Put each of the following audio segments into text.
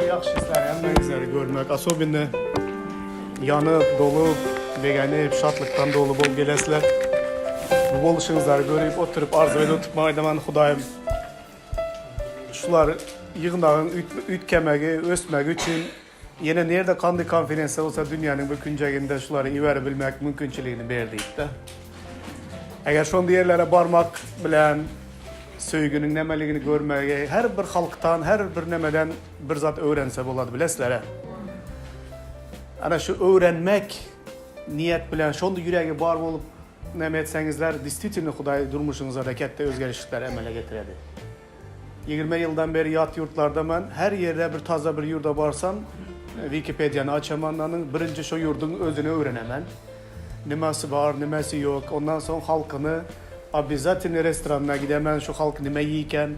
yaxshi sizlar hammangizlarni ko'rmak, особенно yanıp, dolup, beganib, şadlıktan dolu bol gelesizlar. Bu boluşuңuzlarni ko'rib, o'tirib arzu edib o'tibman, Xudoyim. Shular yığınağın ütkemegi, ösmegi için yine nerede qanday konferensiya olsa dünyanın bir künceginde şuları iverib bilmek mümkünçiligini berdi de. Eğer şonda yerlere barmak bilen söygünün nemeligini görmege, her bir halktan, her bir nemeden bir zat öğrense boladı bilesizler. Ana şu öğrenmek niyet bilen şonda yüreği bar bolup neme etsengizler, действительно Xudoy durmuşunuza da katta özgärişlikler emele getiredi. 20 yıldan beri yat yurtlarda ben her yerde bir taza bir yurda barsam Wikipedia'nı açamandanın birinci şu yurdun özünü öğrenemen. Nimesi var, nimesi yok. Ondan sonra halkını bizzatini restoranına gidemen, şu halk nime yiyken,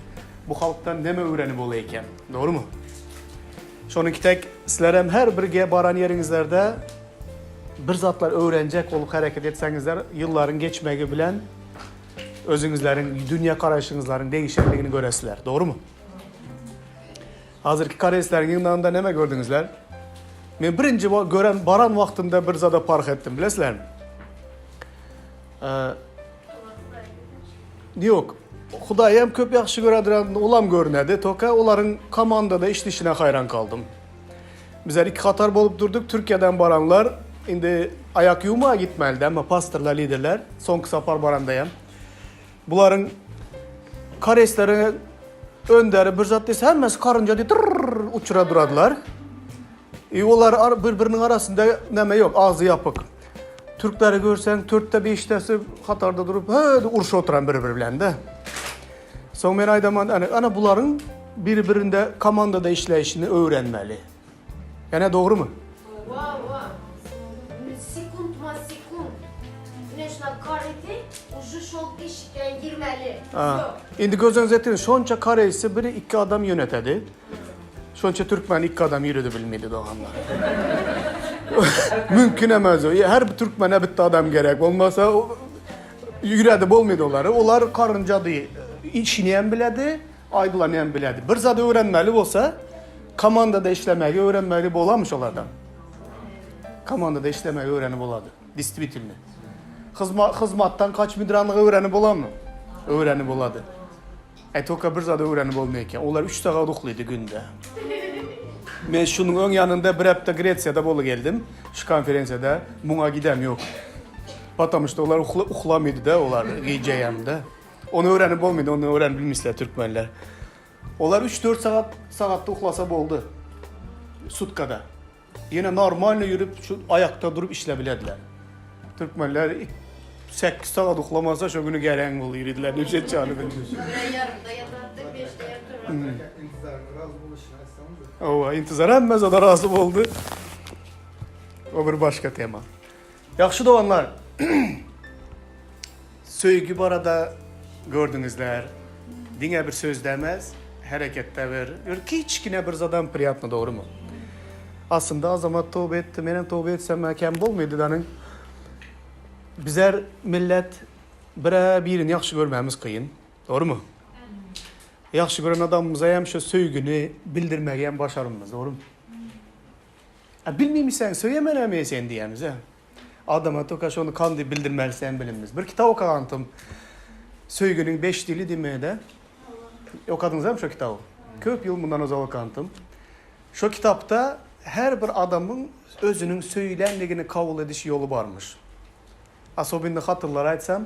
bu halktan neme öğrenip olayken. Doğru mu? Şonunki tek sizlerim her bir baran yerinizlerde bir zatlar öğrenecek olup hareket etsengizler yılların geçmegi bilen özünüzlerin, dünya karayışınızların değişikliğini göresizler. Doğru mu? Hazırki karayışların yığınlarında neme gördünüzler? Ben birinci gören baran vaktinde bir zada park ettim, bilesizler mi? Yok. Xudoy hem köp yaxshi göradiran olam görünedi. Toka onların komandada işlişine hayran kaldım. Bizler iki qatar bolup durduk. Türkiye'den baranlar indi ayak yumuğa gitmeli ama pastorlar, liderler. Son sapar barandayım. Bunların karesleri önderi bir zat dese hemmesi karınca diye uçura duradılar. Onlar birbirinin arasında neme yok, ağzı yapık. Türkleri görsen 4'te 5'tesi Katar'da durup uruşa oturan birbirlerinde de. Son ben aydaman ana bunların birbirinde komandada işleyişini öğrenmeli. Yani doğru mu? Sekund ma sekund. Güneşle kareti ucu şol işten girmeli. Şimdi gözünüz ettirin, şonça kareysi biri iki adam yönetedi. Şonça Türkmen iki adam yürüdü bilmedi doğanlar. Mümkün emez o. Her bir Türkmen'e bitti adam gerek. Olmasa yürüdü olmadı onları. Onlar karınca değil. İşini biledi, aydılanı biledi. Bir zat öğrenmeli olsa komandada işlemeyi öğrenmeli olamış onlardan. Komandada işlemeyi öğrenip oladı. Disiplinli. Hizmattan kaç müdranlığı öğrenip olan mı? Öğrenip oladı. Toka bir zat öğrenip olmayken. Onlar 3 saat ukluydu günde. Ben şunun ön yanında bir hafta Gresya'da bolu geldim. Şu konferansiyada. Buna gidem yok. Patamıştı onlar uklamıydı da onlar giyeceğimde. Onu öğrenip olmaydı, onu öğrenbilmişler Türkmenler. Onlar 3-4 saatte uklasa oldu. Sutkada. Yine normalde yürüp şu ayakta durup işlebilediler. Türkmenler 8 saat uklamazsa şu günü gelen oluyor yürüdüler. Nücet çağını bilmiyor. Yarımda yatardı, 5'te yatardı. İntizar emmez, o da razı oldu. O bir başka tema. Yaxşı doğanlar. Söygü bu arada gördünüzler. Dine bir söz demez, harekette bir. Kiçkine bir zadan priyatma, doğru mu? Aslında azamat tövbe etti, benim tövbe etsem mekan bolmaydı danın. Bizler millet birini yaxşı görmemiz kıyın, doğru mu? Yaxşı gören adamımıza hem şu söygünü bildirmeye hem başarımız, doğru mu? Bilmeymişsen söylemenemeysen diyemiz. Adama tokaş onu kandı bildirmelisen bilinmez. Bir kitap okağantım. Söygünün 5 dili demeye de. Okadınız mı şu kitabı? Köp yıl bundan o okağantım. Şu kitapta her bir adamın özünün söylendiğini kabul ediş yolu varmış. Asobinde hatırlar aytsam,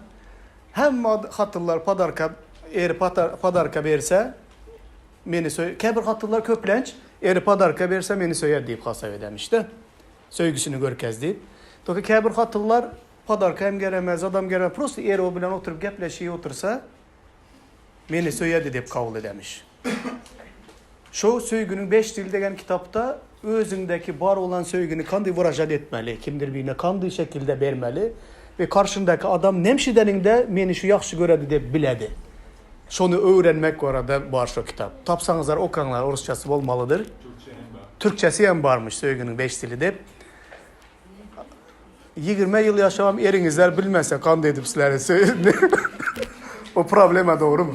hem hatırlar padarka verse, meni söyle. Kebir hatırlar köplenç, padarka verse meni söyler deyip hasav edemişti. Söygüsünü görkez deyip. Toki kebir hatırlar padarka hem gelemez, adam gelemez. Prosto o bilen oturup gepleşiye otursa, meni söyler deyip kabul edemiş. Şu söygünün 5 dil degen kitapta özündeki var olan söygünü kandı vuracat etmeli, kimdir birine kandı şekilde vermeli ve karşındaki adam nemşideninde meni şu yaxşı göredi de biledi. Şunu öğrenmek orada var şu kitap. Tapsanızlar okanlar, Orusçası olmalıdır. Türkçesi hem varmış söygünün 5 dili de. 20 yıl yaşamam erinizler bilmezse kandı edip sizlere o probleme doğru mu?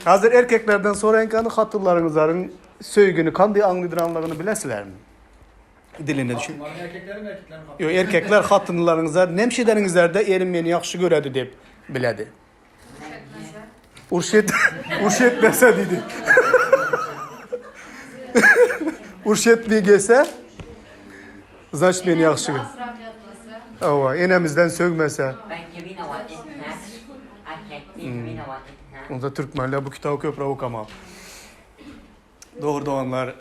Hazır erkeklerden sonra en kanı hatırlarınızların söygünü kandy anlaydıranlarını bilesizler mi? Dilini düşün. Bunların erkeklerin erkeklerin Yo, erkekler hatınlarınızda nemşederinizlerde erim beni yaxşı göredi dep biledi. Urşet dese dedi. Urşetli gelse значит beni yaxşı göredi. Ava enemizden sögmese. Onda Türkmenler bu kitabı köprü okamam. Doğru doğanlar.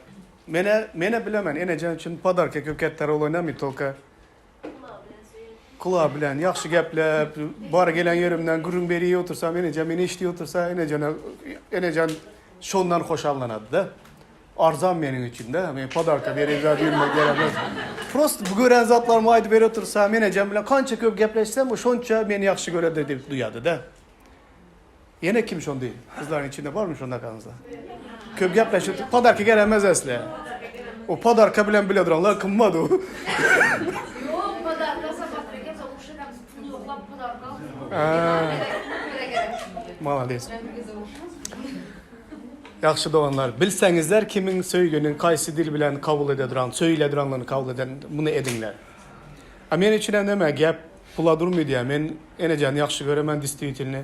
Mene bilemen. Enecen için padarka köketler oynamıyor tolka. Kulağı bilen, yaxşı geplep, bar gelen yerimden gürün beriye otursam, enecen beni işti otursa, enecen şondan hoşallanadı da. Arzam benim için de. Ben padarka beri zat yürümek gelemez. Prost bu gören zatlar maydı beri otursam, enecen bilen kança köp gepleşsem, o şonça beni yaxşı göredi deyip duyadı da. Yine kim şon değil? Kızların içinde var mı şonda kanınızda? Köp gepleşir, padarka gelemez esle. O padarka bilen bile duranlar kımmadı o. Yok, padarka sabah reket oluşudan pulu yoklap padarka. Malades. Yaxşı doğanlar. Bilsengizler kimin söygünün kaysi dil bilen kabul edediran, söylediranlarını kabul eden bunu edinler. Men için neme gep pula durmuyor diye. Men enecen yaxşı göremen distributilini.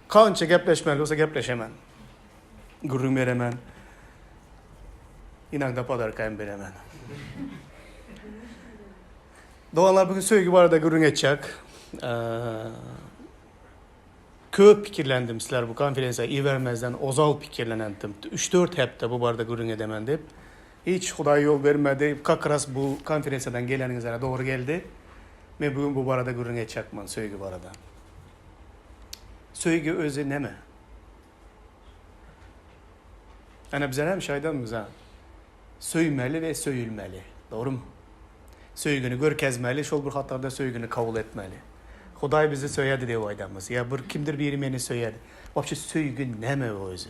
Kança gepleşmeli olsa gepleşemen. Gurrun veremen. İnan da padarkayım veremen. Doğanlar bugün söygü bu arada gurrun edecek. Köp fikirlendim sizler bu konferansa iyi vermezden ozal fikirlenendim. 3-4 hepte bu barada gurrun edemen deyip. Hiç Huday yol vermedi. Kakras bu konferansadan geleninize doğru geldi. Ben bugün bu barada gurrun edecekman söygü bu arada. Söygü özü ne mi? Ana bize hem şaydan mıyız ha? Söymeli ve söyülmeli. Doğru mu? Söygünü görkezmeli, şol bir hatlarda söygünü kabul etmeli. Huday bizi söyledi diye o aydamız. Ya bir kimdir biri beni söyledi. Vapşı söygün ne mi o özü?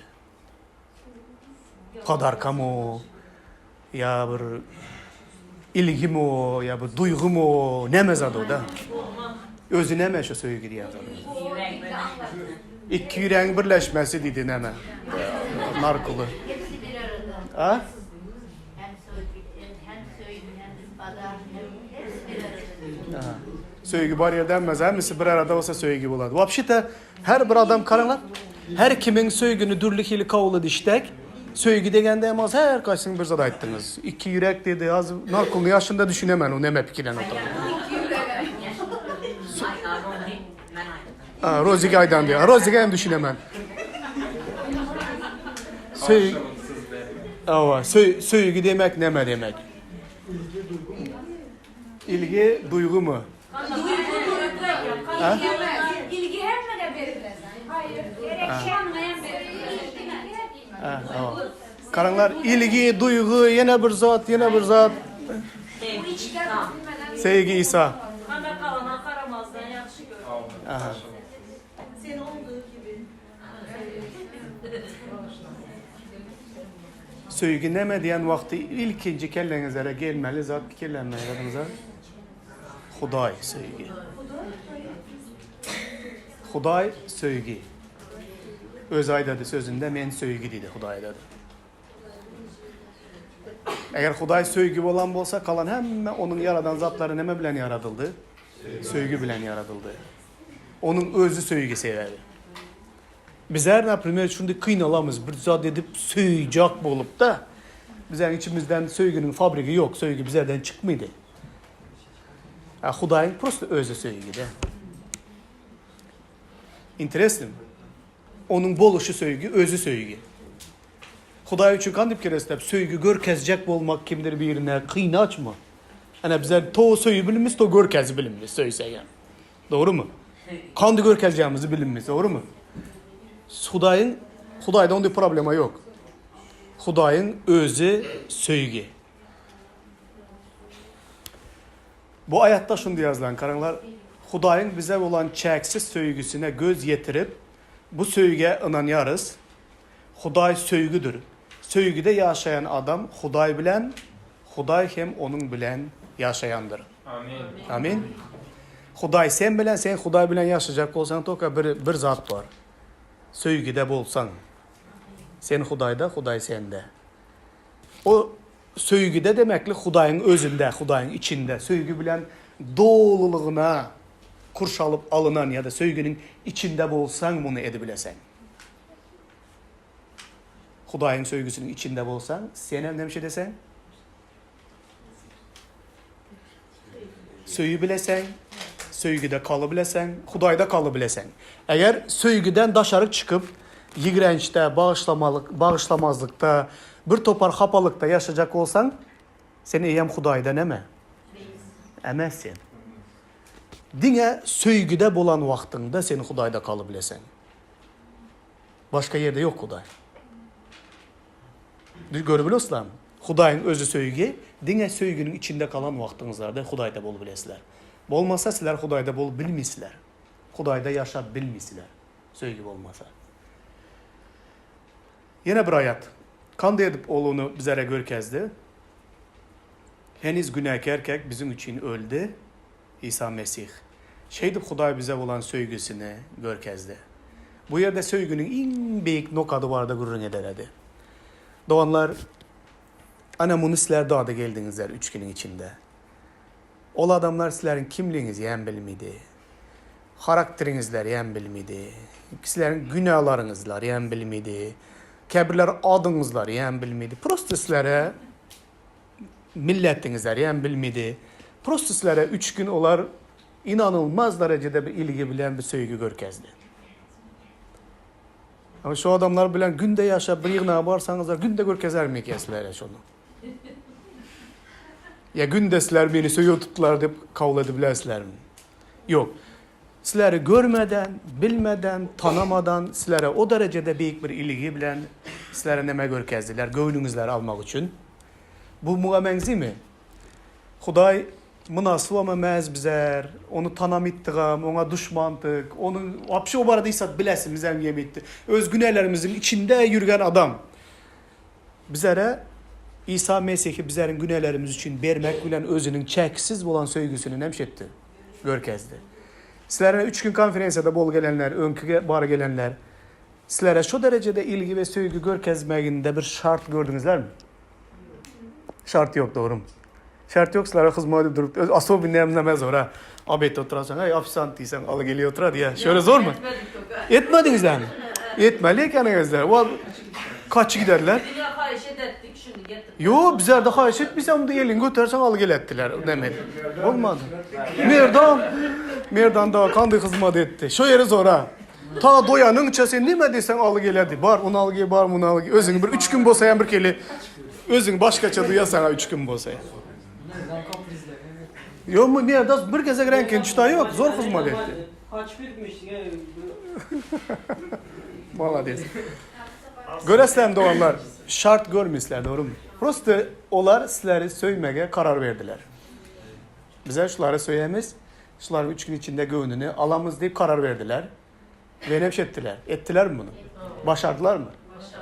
Padarka mı o? Ya bir ilgi mi o? Ya bir duygu mu o? Ne mezadı o da? Özü ne mi şu söygü diye yazdı? İki yüreğin birleşmesi dedi ne mi? Narkulu. Hepsi bir arada. Ha? Hem söylü, hem padar, hepsi bir arada. Söygü var yer denmez. Hemisi bir arada olsa söygü buladı. Vapşita her bir adam karanlar. Her kimin söygünü dürlükili kavulu diştek. Söygü degende emaz her kaçsın bir zada ayttınız. İki yürek dedi. Az narkulunu yaşında düşünemen o neme pikilen otur. Rozik aydan diyor. Rozik aydan düşünemen. Söygü demek neme demek? İlgi duygu mu? İlgi hem de verilir. Hayır, gerekçenmeyen verilir. Karanlar ilgi, duygu, yine bir zat, yine bir zat. Sevgi İsa. Kana kalana karamazdan yaxşı gör. Aha. Sen olduğu gibi. Söygü neme diyen vakti ilkinci kellenize gelmeli zat fikirlenmeli adınıza. Huday söygü. Huday söygü. Öz aydadı sözünde men söygü dedi Huday dedi. Eğer Huday söygü olan bolsa kalan hem onun yaradan zatları neme bilen yaratıldı? Söygü bilen yaratıldı. Onun özü söygü sebebi. Bizler ne primer şimdi kıynalamız bir zat edip söygecek bulup da bizler içimizden söygünün fabriki yok. Söygü bizlerden çıkmıydı. Hudayın prosto özü söygü de. Interesting. Onun boluşu söygü, özü söygü. Huday üçün kandip kerestep söygü görkezecek olmak kimdir birine kıyna açma. Hani bizler to söygü bilinmiz, to görkez bilinmiz söysegen. Doğru mu? Kandı görkezeceğimizi bilinmiz, doğru mu? Hudayda onda problema yok. Hudayın özü söygü. Bu ayatta şunu yazılan karanlar. Hudayın bize olan çeksiz söygüsüne göz yetirip bu söygüye inanyarız. Huday söygüdür. Söygüde yaşayan adam Huday bilen, Huday hem onun bilen yaşayandır. Amin. Amin. Huday sen bilen, sen Huday bilen yaşayacak olsan toka bir zat var. Söygüde bolsan. Sen Hudayda, Huday sende. O söygüde demekli Hudayın özünde, Hudayın içinde, söygü bilen doğululuğuna kurşalıp alınan ya da söygünün içinde bolsan bunu edebilesen. Hudayın söygüsünün içinde bolsan, sen hem demiş desen, söygü bilesen, söygüde kalı bilesen, Hudayda kalı bilesen. Eğer söygüden daşarık çıkıp, yigrençte, bağışlamazlıkta, bir topar hapalıkta yaşayacak olsan, seni eyyem Hudayda neme? Emezsin. Dine söygüde bolan vaxtında seni Hudayda kalı bilesen. Başka yerde yok Huday. Görebiliyorsunuz mu? Hudayın özü söygü, dine söygünün içinde kalan vaxtınızlarda Hudayda bol bilesizler. Bolmasa sizler Hudayda bol bilmişsizler. Hudayda yaşap bilmişsizler. Söygü olmasa. Yine bir ayet. Kandı edip oğlunu bizlere görkezdi. Henüz günahkar erkek bizim için öldü. İsa Mesih. Şeydi Huday bize olan söygüsünü görkezdi. Bu yerde söygünün en büyük nokadı vardı gurrun ederdi. Doğanlar, ana bunu sizler daha da geldinizler 3 günün içinde. Ol adamlar sizlerin kimliğiniz yen bilmedi. Karakterinizler yen bilmedi. Sizlerin günahlarınızlar yen bilmedi. Kebirler adınızlar yen bilmedi. Prosto sizlere milletinizler yen bilmedi. Prosto sizlere 3 gün olar inanılmaz derecede bir ilgi bilen bir söygü görkezdi. Ama şu adamlar bilen günde yaşa bir yığına varsanızlar günde görkezer mi sizlere şunu? Ya günde sizler beni söygü tuttular deyip kavul edebilirsizler mi? Yok. Sizleri görmeden, bilmeden, tanımadan sizlere o derecede büyük bir ilgi bilen sizlere neme görkezdiler, gönlünüzleri almak için. Bu muamenzi mi? Huday münasip ama mez bizer, onu tanımittiğim, ona düşmandık, onun vapşı o baradıysa bilesin bizden yemetti. Öz günahlarımızın içinde yürüyen adam. Bizlere İsa Mesih'i bizlerin günahlarımız için vermek bilen özünün çeksiz olan söygüsünü nemşetti, görkezdi. Sizlere 3 gün konferansiyada bol gelenler, önkü bar gelenler, sizlere şu derecede ilgi ve söygü görkezmeyinde bir şart gördünüzler mi? Şart yok, doğru mu? Şart yok, sizlere hizmet edip durup, asıl bir nemlemez ora. Abette oturarsan, ay afisant değilsen, alı geliyor otur diye. Şöyle zor mu? Etmediniz yani. Etmeli kendinizler. Kaç giderler? Yo, bizler de hayiş etmişsem de elini götürsen alı gel ettiler. Demedi. Olmadı. Merdan da kandı hizmet etti. Şu yeri zor ha. Ta doyanın içerisinde ne mi desen alı geledi. Bar, onu al gel, bar, bunu al gel. Özün bir 3 gün bosayan bir keli. Özün başkaça duyasana 3 gün bosayan. Yok mu nerede bir kez renkin çıta yok. Zor hizmet etti. Kaç birmiş ya. Malades. Göresler doğanlar şart görmüşler, doğru mu? Prosto onlar sizleri söymege karar verdiler. Bize şuları söyleyemiz, şuları 3 gün içinde gönlünü alamız deyip karar verdiler. Ve ne ettiler? Ettiler mi bunu? Başardılar mı?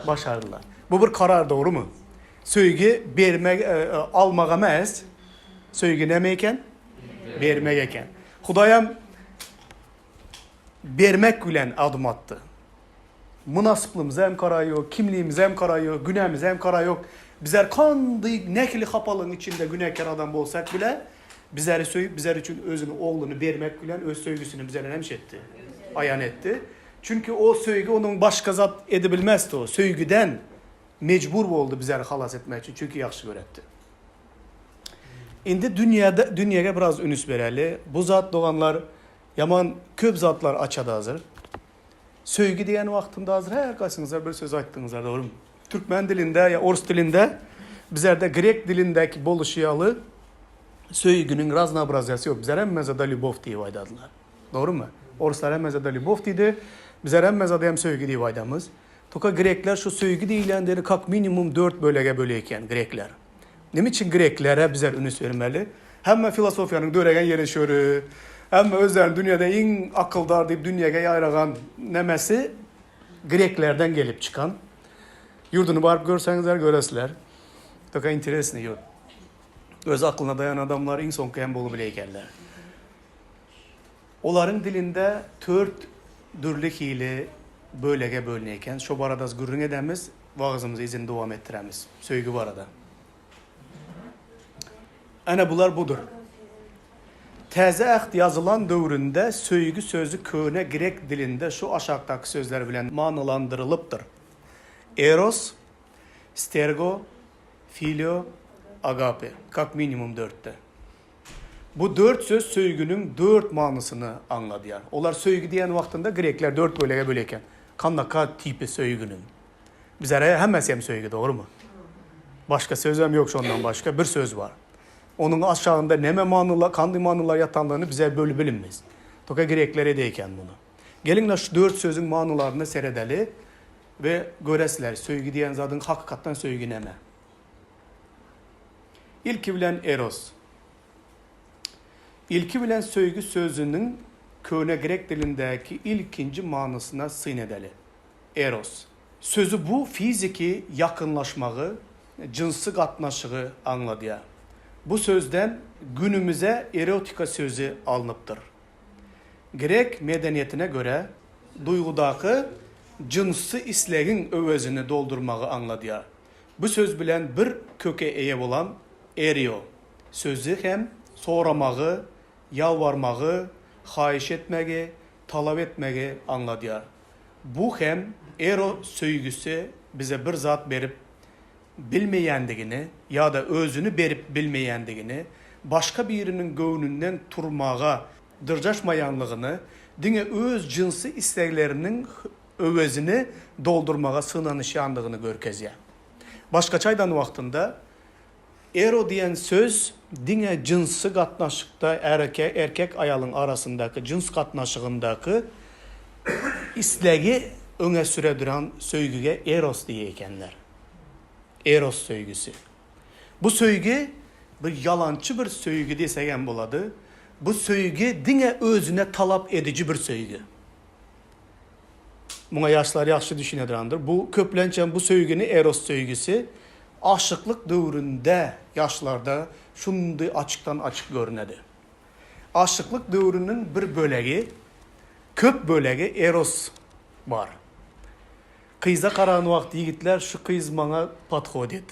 Başardılar. Bu bir karar, doğru mu? Söygü almağa mez, söygü nemeyken? Vermeyken. Hudayam vermek gülen adım attı. Münasiplığımız hem kara yok, kimliğimiz hem kara yok, günahımız hem kara yok. Bizler kandı nekli kapalın içinde günahkar adam olsak bile bizleri söyleyip bizler için özünü, oğlunu vermek gülen öz söygüsünü bizlere nemşetti, ayan etti. Çünkü o söygü onun başka zat edebilmezdi o. Söygüden mecbur oldu bizleri halas etmek için. Çünkü yaxşı öğretti. Şimdi dünyaya biraz ünüs vereli. Bu zat doğanlar yaman köp zatlar açada hazır. Söygü diyen vaktinde hazır. Her kaçınızlar bir söz ayttınızlar, doğru mu? Türkmen dilinde ya Ors dilinde, bizlerde Grek dilindeki boluşuyalı söygünün raznobraziyası yok. Bizler emmeze da Lubov diye vaydadılar. Doğru mu? Orslar emmeze da Lubov dedi. Bizler emmeze da hem söygü diye vaydamız. Toka Grekler şu söygü deyilenleri kak minimum 4 bölege böleyken Grekler. Ne için Greklere bizler ünüs vermeli? Hem filosofyanın döregen yeri şörü, hem özler dünyada en akıldar deyip dünyaya yayragan nemesi Greklerden gelip çıkan. Yurdunu barıp görsenizler göresizler. Toka interesini yok. Öz aklına dayan adamlar en son kıyam bolu bile ekerler. Onların dilinde 4 dürlük hili bölege bölüneyken, şu barada gürrün edemiz, vaazımızı izin devam ettiremiz. Söygü barada. Ana bular budur. Təzə əhd yazılan dövründə söygü sözü köhnə Grek dilində şu aşağıdaki sözler bilen manalandırılıbdır. Eros, stergo, filio, agape. Kak minimum 4'te. Bu 4 söz söygünün 4 manasını anladı yani. Onlar söygü diyen vaktinde Grekler 4 bölege böleken. Kanaka tipi söygünün. Bizlere hem söygü, doğru mu? Başka sözüm yok ondan başka. Bir söz var. Onun aşağında neme manılar, kandı manılar yatanlarını bize bölü bilinmez. Toka Greklere deyken bunu. Gelin şu 4 sözün manılarını seyredeli ve göresler. Söygü diyen zadın hakikaten söygü neme. İlki bilen eros. İlki bilen söygü sözünün köhne Grek dilindeki ilkinci manasına sığınedeli. Eros. Sözü bu fiziki yakınlaşmağı, cinsi katnaşığı anladıya. Bu sözden günümüze erotika sözü alınıptır. Grek medeniyetine göre duygudaki cinsi isleğin övezini doldurmağı anladıya. Bu söz bilen bir köke eye olan erio. Sözü hem soramağı, yalvarmağı, xahiş etmeyi, talep etmeyi anladıya. Bu hem ero söygüsü bize bir zat berip bilmeyendigini ya da özünü berip bilmeyendigini, başka birinin göğününden turmağa dırcaşmayanlığını, dine öz cinsi isteklerinin övezini doldurmağa sığınanışyandığını görkezya. Başka çaydan vaktinde ero diyen söz dine cinsi katnaşıkta erkek ayalın arasındaki cins katnaşığındaki isleği öne süredüren söygüge eros diyekenler. Eros söygüsü. Bu söygü bir yalancı bir söygü desegen buladı. Bu söygü dine özüne talap edici bir söygü. Buna yaşlar yaxşı düşünedirandır. Bu köplençen bu söygünü eros söygüsü aşıklık dövründe yaşlarda şunday açıktan açık görünedi. Aşıklık dövrünün bir bölegi, köp bölegi eros var. Kıyza karan vakti yigitler şu kıyız bana patxod et.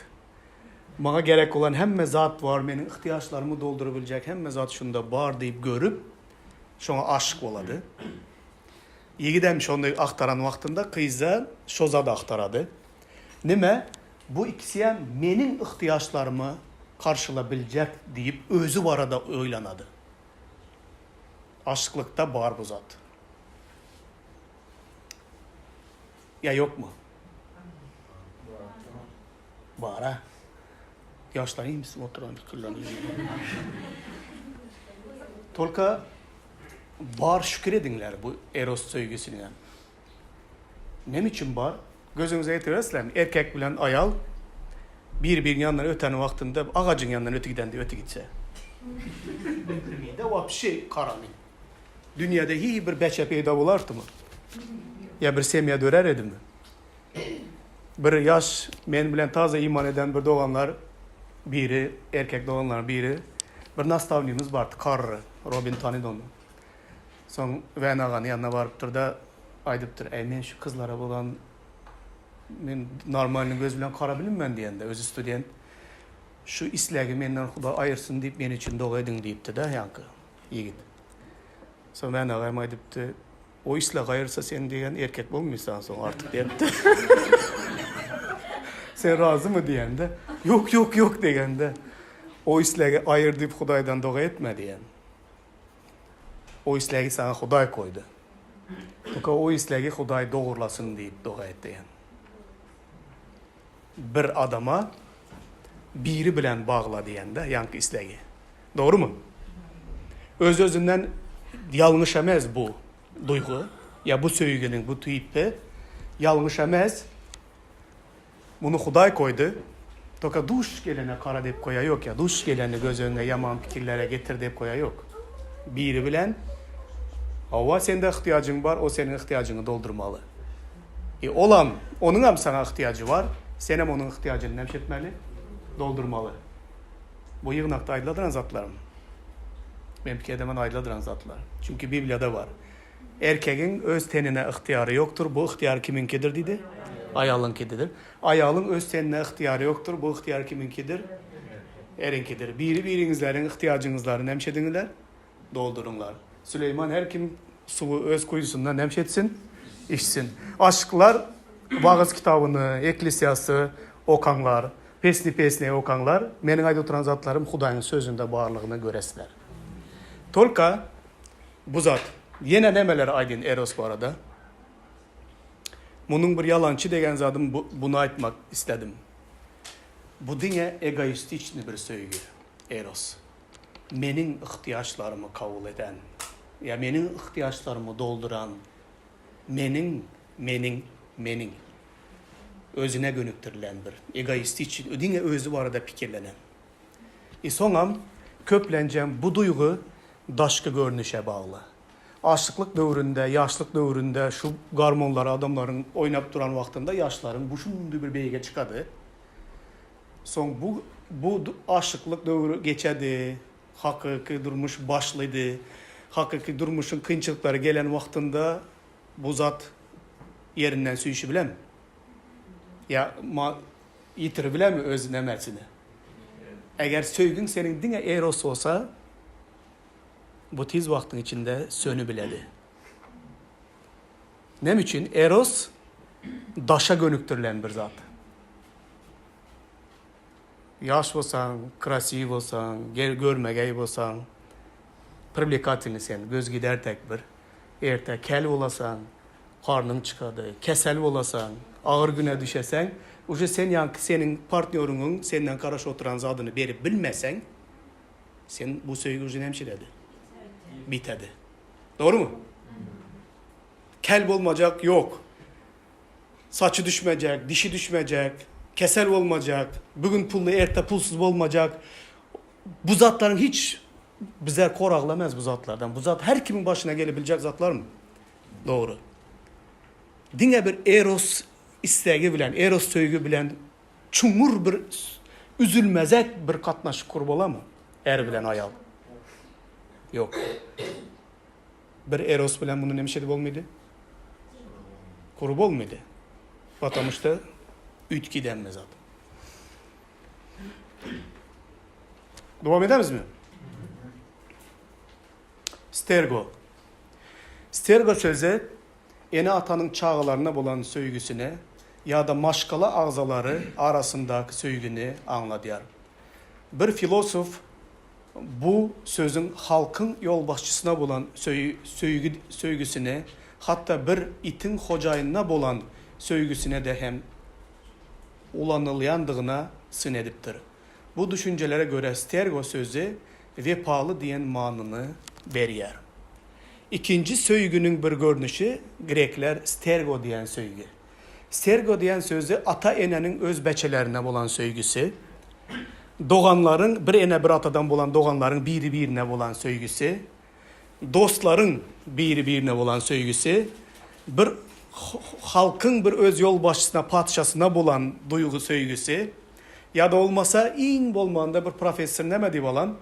Bana gerek olan hemme zat var, benim ihtiyaçlarımı doldurabilecek hemme zat şunda var deyip görüp şuna aşık oladı. Yigidem şunda aktaran vaktinde kıyza şoza da aktaradı. Nime? Bu ikisiye menin ihtiyaçlarımı karşılayabilecek deyip özü var da öylanadı. Aşıklıkta var bu zat. Ya yok mu? Var ha. Yaşlar iyi misin? Oturan fikirlerini. Tolka var şükür edinler bu eros söygüsüne. Ne için var? Gözünüze yetirirsen erkek bilen ayal bir yandan ötenin vaktinde ağacın yanından öte giden de öte gitse. De vapşi karanı. Dünyada hiç bir beçe peyda olardı mı? Ya bir semya dörer edi mi? Bir yaş men bilen taze iman eden bir doğanlar biri, erkek doğanlar biri, bir nastavnimiz vardı, Karrı, Robin tanıdı onu. Son Van ağanın yanına varıptır da aydıptır, men şu kızlara olan men normalini göz bilen karabilim ben diyen de, özü student, şu isleği menden Xuda ayırsın deyip men için doğaydın deyipti de yankı, yigit. Son Van ağam aydıptı, o isleği ayırsa sen diyen erkek bulmuşsan son artık deyipti. Sen razı mı diyen de, yok diyen de, o isleği ayır deyip Xudaydan doğa etme diyen. O isleği sana Xuday koydu. O isleği Xuday doğurlasın deyip doğa et diyen. Bir adama biri bilen bağla diyen de yankı isleği. Doğru mu? Öz-özünden yanlış emez bu duygu. Ya bu söygünün, bu tüyüppe yanlış emez. Bunu Xuday koydu. Toka duş gelene kara deyip koya yok ya. Duş gelene göz önüne yaman fikirlere getir deyip koya yok. Biri bilen hava sende ihtiyacın var, o senin ihtiyacını doldurmalı. Olan, onun hem sana ihtiyacı var, sen hem onun ihtiyacını nemşetmeli, doldurmalı. Bu yığınakta ayrıladıran zatlarım. Benim fikirdemen ayrıladıran zatlar. Çünkü Biblia'da var. Erkeğin öz tenine ihtiyarı yoktur. Bu ihtiyar kiminkidir dedi? Ayalınkidir. Ayalın öz tenine ihtiyarı yoktur. Bu ihtiyar kiminkidir? erinkidir. Biri-biringizlerin ihtiyacınızları nemşedinler, doldurunlar. Süleyman her kim suyu öz kuyusundan nemşetsin, içsin. Aşıklar Vağız kitabını, Eklisiyası okanlar, pesni okanlar, menin ayda oturan zatlarım Hudayın sözünde bağırlığını göresler. Tolka bu zat, yine nemeler aydın Eros bu arada. Bunun bir yalancı degen zadım bunu aytmak istedim. Bu dünya egoistik bir söygü, Eros. Menin ihtiyaçlarımı kabul eden, ya menin ihtiyaçlarımı dolduran, menin özüne gönüktürülen bir egoistik, dünya özü var da pikirlenen. Sonam köpleneceğim bu duygu daşkı görünüşe bağlı. Aşıklık dövründe, yaşlık dövründe şu garmonlar adamların oynap duran vaktinde yaşların bu şundu bir beyge çıkadı. Son bu aşıklık dövrü geçedi, hakiki durmuş başlıydı, hakiki durmuşun kıyınçılıkları gelen vaktinde bu zat yerinden süyüşü bile mi? Ya yitir bile mi öz nemersini? Eğer söygün senin dine eros olsa bu tiz vaktin içinde sönü biledi. Ne için? Eros daşa gönüktürülen bir zat. Yaş olsan, krasiv olsan, görmegey olsan, привлекательный sen, göz gider tek bir. Erte kel olasan, karnın çıkadı, kesel olasan, ağır güne düşesen, uje senin partnörünün senden karşı oturan zadını berip bilmesen, sen bu söygü uje nemşiledi. Bitedi. Doğru mu? Kel olmayacak, yok. Saçı düşmeyecek, dişi düşmeyecek, kesel olmayacak, bugün pullu, erte pulsuz olmayacak. Bu zatların hiç bizler korağlamaz bu zatlardan. Bu zat her kimin başına gelebilecek zatlar mı? Doğru. Dine bir eros isteği bilen, eros söygü bilen, çumur bir üzülmezek bir katnaşı kurbola mı? Er bilen ayal. Yok. Bir eros bilen bunu nemişedi olmaydı? Kurup olmaydı. Batamışta ütki denmez adı. Devam ederiz mi? Stergo. Stergo sözü ene atanın çağlarına bulan söygüsüne ya da maşkala ağzaları arasındaki söygünü anlatıyor. Bir filosof bu sözün halkın yolbaşçısına bulan söygüsüne hatta bir itin hocayına bulan söygüsüne de hem ulanılayandığına sinediptir. Bu düşüncelere göre stergo sözü vefalı diyen manını veriyor. İkinci söygünün bir görünüşü Grekler stergo diyen söygü. Stergo diyen sözü ata enenin öz beçelerine olan söygüsü. Doğanların bir ene bir atadan bulan doğanların biri birine bulan söygüsü. Dostların biri birine bulan söygüsü. Bir halkın bir öz yolbaşçısına, padişasına bulan duygu söygüsü. Ya da olmasa in bolmanda bir profesör nemedi olan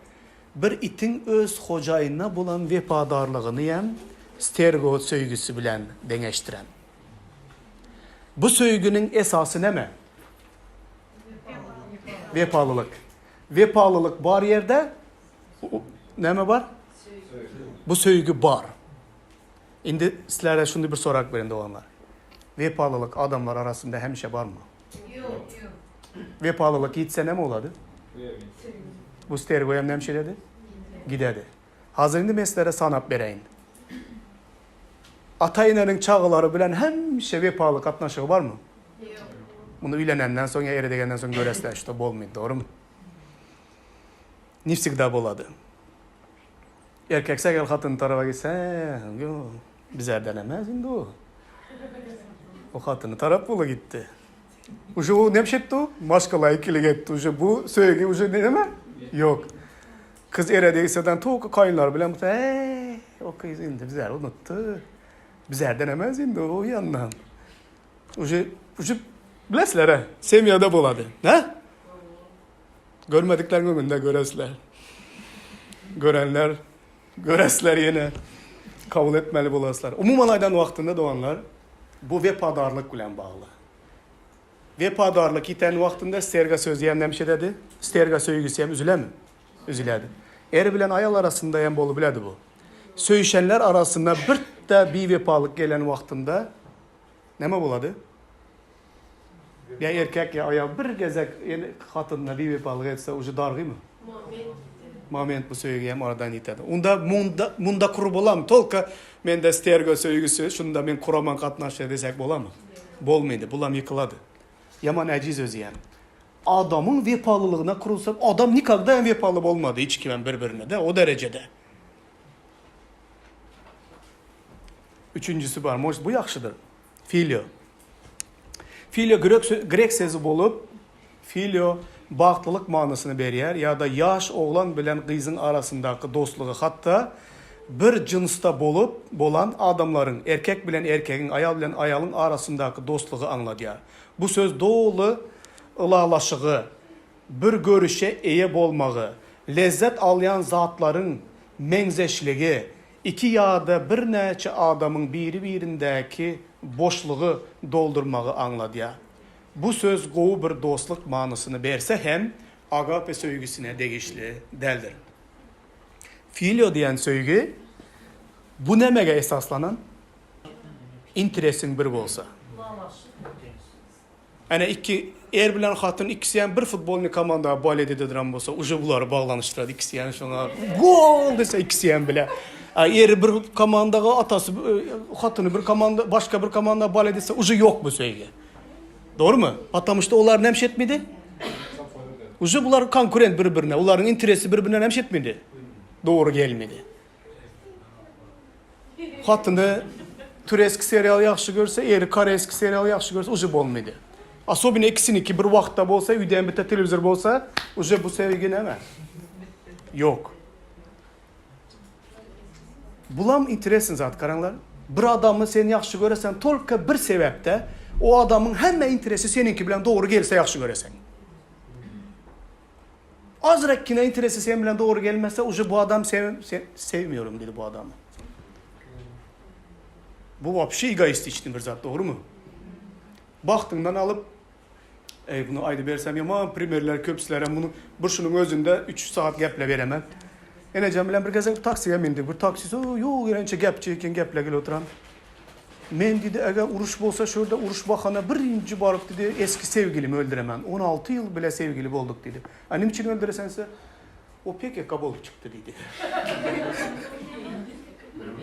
bir itin öz hocayına bulan vefadarlığını yem stergo söygüsü bilen deneştiren. Bu söygünün esası ne mi? Vefalılık. Vefalılık var yerde ne mi var? Bu söygü var. Şimdi sizlere şunu bir sorak verin doğanlar. Vefalılık adamlar arasında hemşe var mı? Yok. Vefalılık gitse ne mi oladı? Bu stergoya ne dedi? Gidedi. Hazır indi meslere sanap bereyin. Atayınenin çağıları bilen hemşe vefalı katnaşığı var mı? Yok. Bunu üylenenden sonra eri degenden sonra göresler işte bolmaydı, doğru mu? Nifsik de boladı. Erkekse gel katın tarafa gitse, yok, bize denemez indi o. O katını taraf bulu gitti. Uşu o ne etti o? Maşkala ikili gitti. Uşu bu söyledi, uşu ne deme? Yok. Kız ere değilseden toğuk kayınlar bilen o kız indi bizler unuttu. Bizler denemez indi o yandan. Uşu bilesler Semiyada boladı. Ne? Görmediklerin önünde göresler. Görenler, göresler yine kabul etmeli bulaslar. Umuman aydan vaktinde doğanlar bu vefadarlık bilen bağlı. Vefadarlık iten vaktinde sterga sözü hem demiş dedi. Sterga söygüsü hem üzüle mi? Üzüledi. Er bilen ayal arasında hem bolu biledi bu. Söyüşenler arasında bir de bir vefalık gelen vaktinde neme buladı? Ya erkek ya ayal bir gezek hatınla bir vefalık etse ucu dargı mı? Moment bu söygü hem aradan itedi. Munda kuru bolam tolka men de sterga söygüsü şunda men kuraman katnaşır desek bola mı? Bolmaydı. Bulam yıkıladı. Yaman aciz özü yani. Adamın vefalılığına kurulsa adam nikahda en vefalı olmadı hiç kimen birbirine de o derecede. Üçüncüsü var. Bu yaxşıdır. Filio. Filio Grek sözü bolup filio bağıtlılık manasını beriyer ya da yaş oğlan bilen kızın arasındaki dostluğu hatta bir cinsta bolan adamların erkek bilen erkeğin ayal bilen ayalın arasındaki dostluğu anladı. Bu söz doğulu ılağlaşığı, bir görüşe eye bolmağı, lezzet alayan zatların menzeşliği, iki yağda bir neçe adamın birindeki boşluğu doldurmağı anladı. Bu söz qoğu bir dostluk manasını verse hem agape söygüsüne değişli deldir. Filio diyen söygü bu nemege esaslanan interesin bir olsa. Yani iki er bilen hatın ikisi yani bir futbolni komanda bal edidiren bolsa ucu buları bağlanıştıradi ikisi yani şuna gol dese ikisi yani bile. Er bir komandaga atası hatını bir komanda başka bir komanda bal edilse ucu yok bu söygü. Doğru mu? Atamışta onlar nemşet miydi? Ucu bunlar konkurent birbirine. Onların interesi birbirine nemşet miydi? Doğru gelmedi. Hatını Türeski serial yaxşı görse, eri Koreski serial yaxşı görse ucu bolmaydı. Asobine ikisini bir vaxtda bolsa, üyden bir televizor bolsa, ucu bu sevgi neme? Yok. Bulam interesin zat karanlar. Bir adamı sen yaxşı göresen, tolka bir sebepte o adamın hemen interesi seninki bilen doğru gelse yaxşı göresen. Azrakkine interesi senin bilen doğru gelmezse ucu bu adam sevmiyorum dedi bu adamı. Bu vapşi egoist içtin bir zat doğru mu? Baktığından alıp bunu ayda versem yaman primerler köpsülere bunu bir şunun özünde 3 saat geple veremem. Enecem bilen bir gezek taksiye bindi. Bir taksisi yok erençe gepçiyken geple gel oturan. Men dedi eğer uruş bolsa şurada uruş bakana birinci barıp dedi eski sevgilimi öldüremem. 16 yıl bile sevgili olduk dedi. Annem için öldüresense o PKK olup çıktı dedi.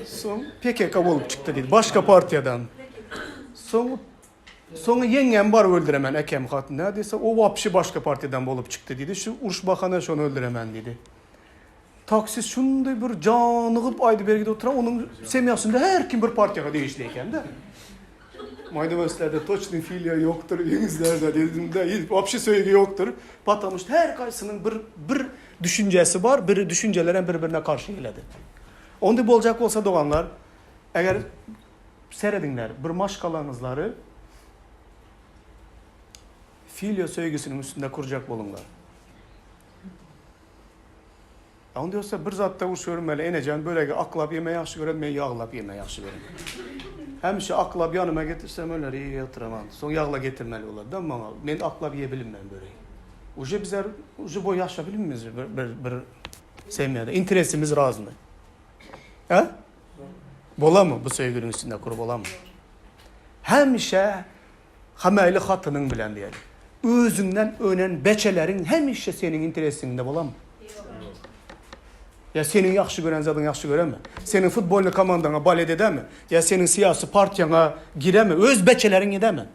Son PKK olup çıktı dedi. Başka partiyeden. Sonra yengem var öldüremem ekem hatun. Neredeyse o vapşi başka partiden olup çıktı dedi. Şu uruş bakana şunu öldüremem dedi. Taksi şunday bir canıgıp aydı bergide oturan onun semiyasında her kim bir partiyaga değişliyken de. Maydanoslerde toçlun filya yoktur, yüzlerde dedim de vapşi söylegi yoktur. Patlamıştı. Her kaysının bir düşüncesi var, bir düşüncelerin birbirine karşı geledi. Onda olacak olsa doğanlar, eğer seyredinler bir maşkalarınızları filya söylgesinin üstünde kuracak bolunlar. Onu diyorsa bir zatta uçuyorum böyle eneceğim böyle aklap yemeği yaxşı gören ben yağlap yemeği yaxşı gören. Hemşe aklap yanıma getirsem öyle iyi yatıramam. Son yağla getirmeli olar da bana. Ben aklap yiyebilirim ben böyle. Ucu bizler ucu boy yaşayabilir miyiz bir sevmeye de interesimiz razı mı? Ha? Bola mı bu sevginin üstünde kuru bola mı? Hemşe hameli hatının bilen diyelim. Özünden önen beçelerin hemşe senin interesinde bola mı? Ya senin yaxşı gören zadın yaxşı gören mi? Senin futbolunu komandana bal ede mi? Ya senin siyasi partiyana gire mi? Öz beçelerin ede mi?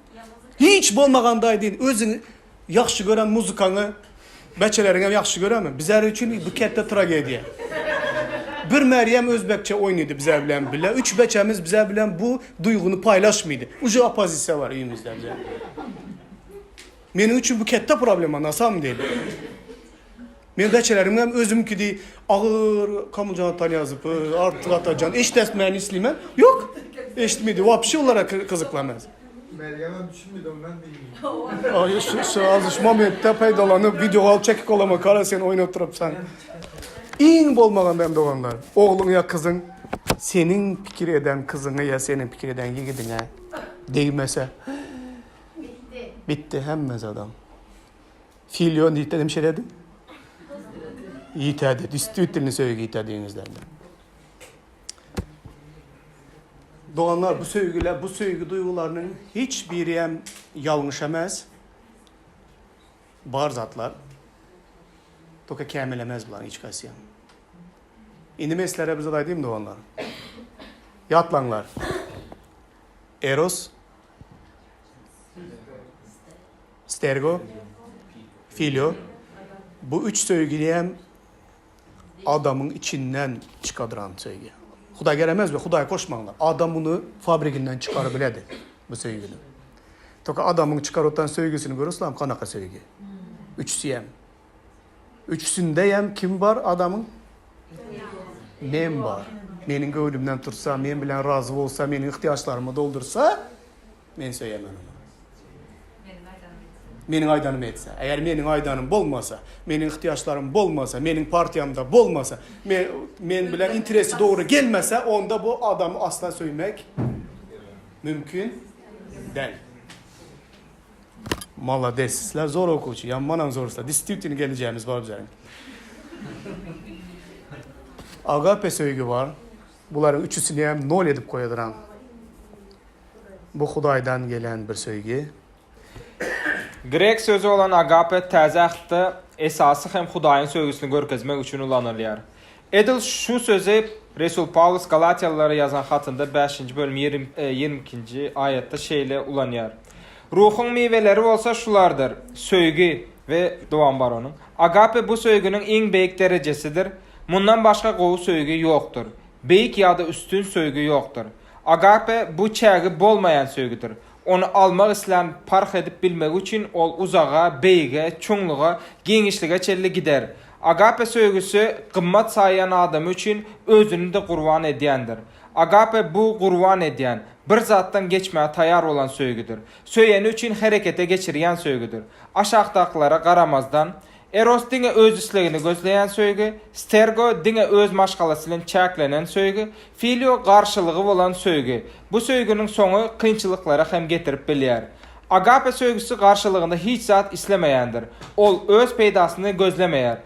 Hiç bolmağandaydın. Özün yaxşı gören muzikanı beçelerine yaxşı gören mi? Bizler için bu kette tragediya. Bir Meryem Özbekçe oynadı bize bilen bile. 3 beçemiz bize bilen bu duygunu paylaşmıydı. Ucu opozisiya var iyimizde bize. Benim için bu kette problema nasıl mı değil? Men beçelerimden özümki de ağır kamucanattan yazıp artık atacan eş desmeyen islime yok. Eşitmiydi. Vapşi olarak kızıklamaz. Meryem'e düşünmedi ondan değil. Şu azış momente paydalanıp video al çekik olama kara sen oynatırıp sen. İn bolmagan ben doğanlar. Oğlun ya kızın senin fikir eden kızını ya senin fikir eden yiğidine değmese. Bitti. Bitti hemmez adam. Filyo dedim şey dedi. Yitedi. Distüt dilini söylüyor yitediğinizden de. Doğanlar bu sevgiler, bu sevgi duygularının hiçbiri hem yanlış emez. Bar zatlar. Toka kemilemez bulan hiç kasiyan. İndi meslere bize day değil mi doğanlar? Yatlanlar. Eros. Stergo. Filyo. Bu üç sevgili hem adamın içinden çıkadıran sevgi. Huday gelemez mi? Huday koşmanlar. Adam bunu fabrikinden çıkarabiledi bu sevgini. Toka adamın çıkarıtan sevgisini görürsün kanaka sevgi. Üçüsü hem. Üçüsünde hem kim var adamın? Men var. Menin gönlümden tursa, men bilen razı olsa, menin ihtiyaçlarımı doldursa, men söyleyemem onu. Menin aydanım etse. Eğer menin aydanım bolmasa, menin ihtiyaçlarım bolmasa, menin partiyamda bolmasa, men bilen interesi doğru gelmese, onda bu adamı asla söylemek mümkün değil. Maladesizler zor okuyucu. Yanmanan zorsa. Distribütini geleceğimiz var üzerinde. Agape sevgi var. Bunların üçüsünü hem nol edip koyadıran. Bu Hudaydan gelen bir sevgi. Grek sözü olan agape təzəxtdə esası hem Hudayın sevgisini görkezmek üçün ulanırlar. Edil şu sözü Resul Paulus Galatyalılara yazan xatında 5. bölüm 22. ayette şeyle ulanıyor. Ruhun meyveleri olsa şulardır. Söygü ve doğan var onun. Agape bu söygünün en büyük derecesidir. Bundan başka qovu söygü yoktur. Büyük ya da üstün söygü yoktur. Agape bu çəği bolmayan söygüdür. Onu almaq istəyən parx edip bilmək üçün ol uzağa, beyiğe, çoğunluğa, genişliğe çelli gider. Agape söygüsü qımmat sayan adam üçün özünü de qurban edəndir. Agape bu qurban edən, bir zatdan geçmeye tayar olan söygüdür. Söyen üçün harekete geçiriyen söygüdür. Aşağıdaklara qaramazdan, Eros dine öz islegini gözleyen söygü, Stergo dine öz maşgalasıyla çəklenen söygü, Filyo karşılığı olan söygü. Bu söygünün sonu kıyınçılıklara hem getirip bilyer. Agape söygüsü karşılığında hiç zat islemeyendir. Ol öz peydasını gözlemeyer.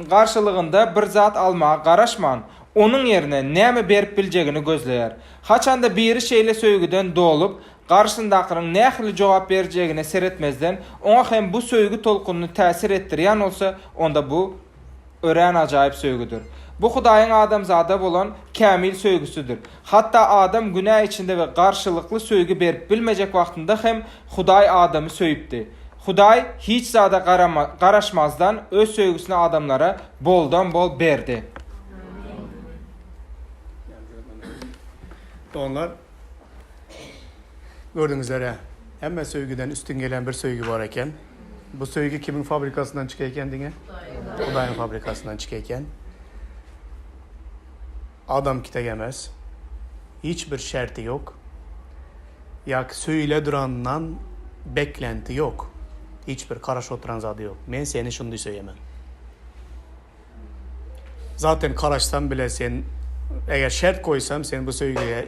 Karşılığında bir zat almağa qaraşman, onun yerine näme berip bileceğini gözleyer. Haçanda biri şeyle söygüden doğulup, karşısındakının ne xili cevap vereceğine seyretmezden, ona hem bu söygü tolkununu təsir ettiriyen olsa, onda bu ören acayip söygüdür. Bu Hudayın adamzada olan kamil söygüsüdür. Hatta adam günah içinde ve karşılıklı söygü berip bilmeyecek vaktinde hem Huday adamı söyüpti. Huday hiç zada qaraşmazdan öz söygüsünü adamlara boldan bol berdi. Onlar gördüğünüz üzere hemen söygüden üstün gelen bir söygü var iken, bu söygü kimin fabrikasından çıkayken dine? Hudayın fabrikasından çıkayken. Adam kitegemez. Hiçbir şerti yok. Yak söyle durandan beklenti yok. Hiçbir karaş oturan zadı yok. Ben seni şunu söyleyemem. Zaten karaşsam bile sen eğer şert koysam sen bu söyleye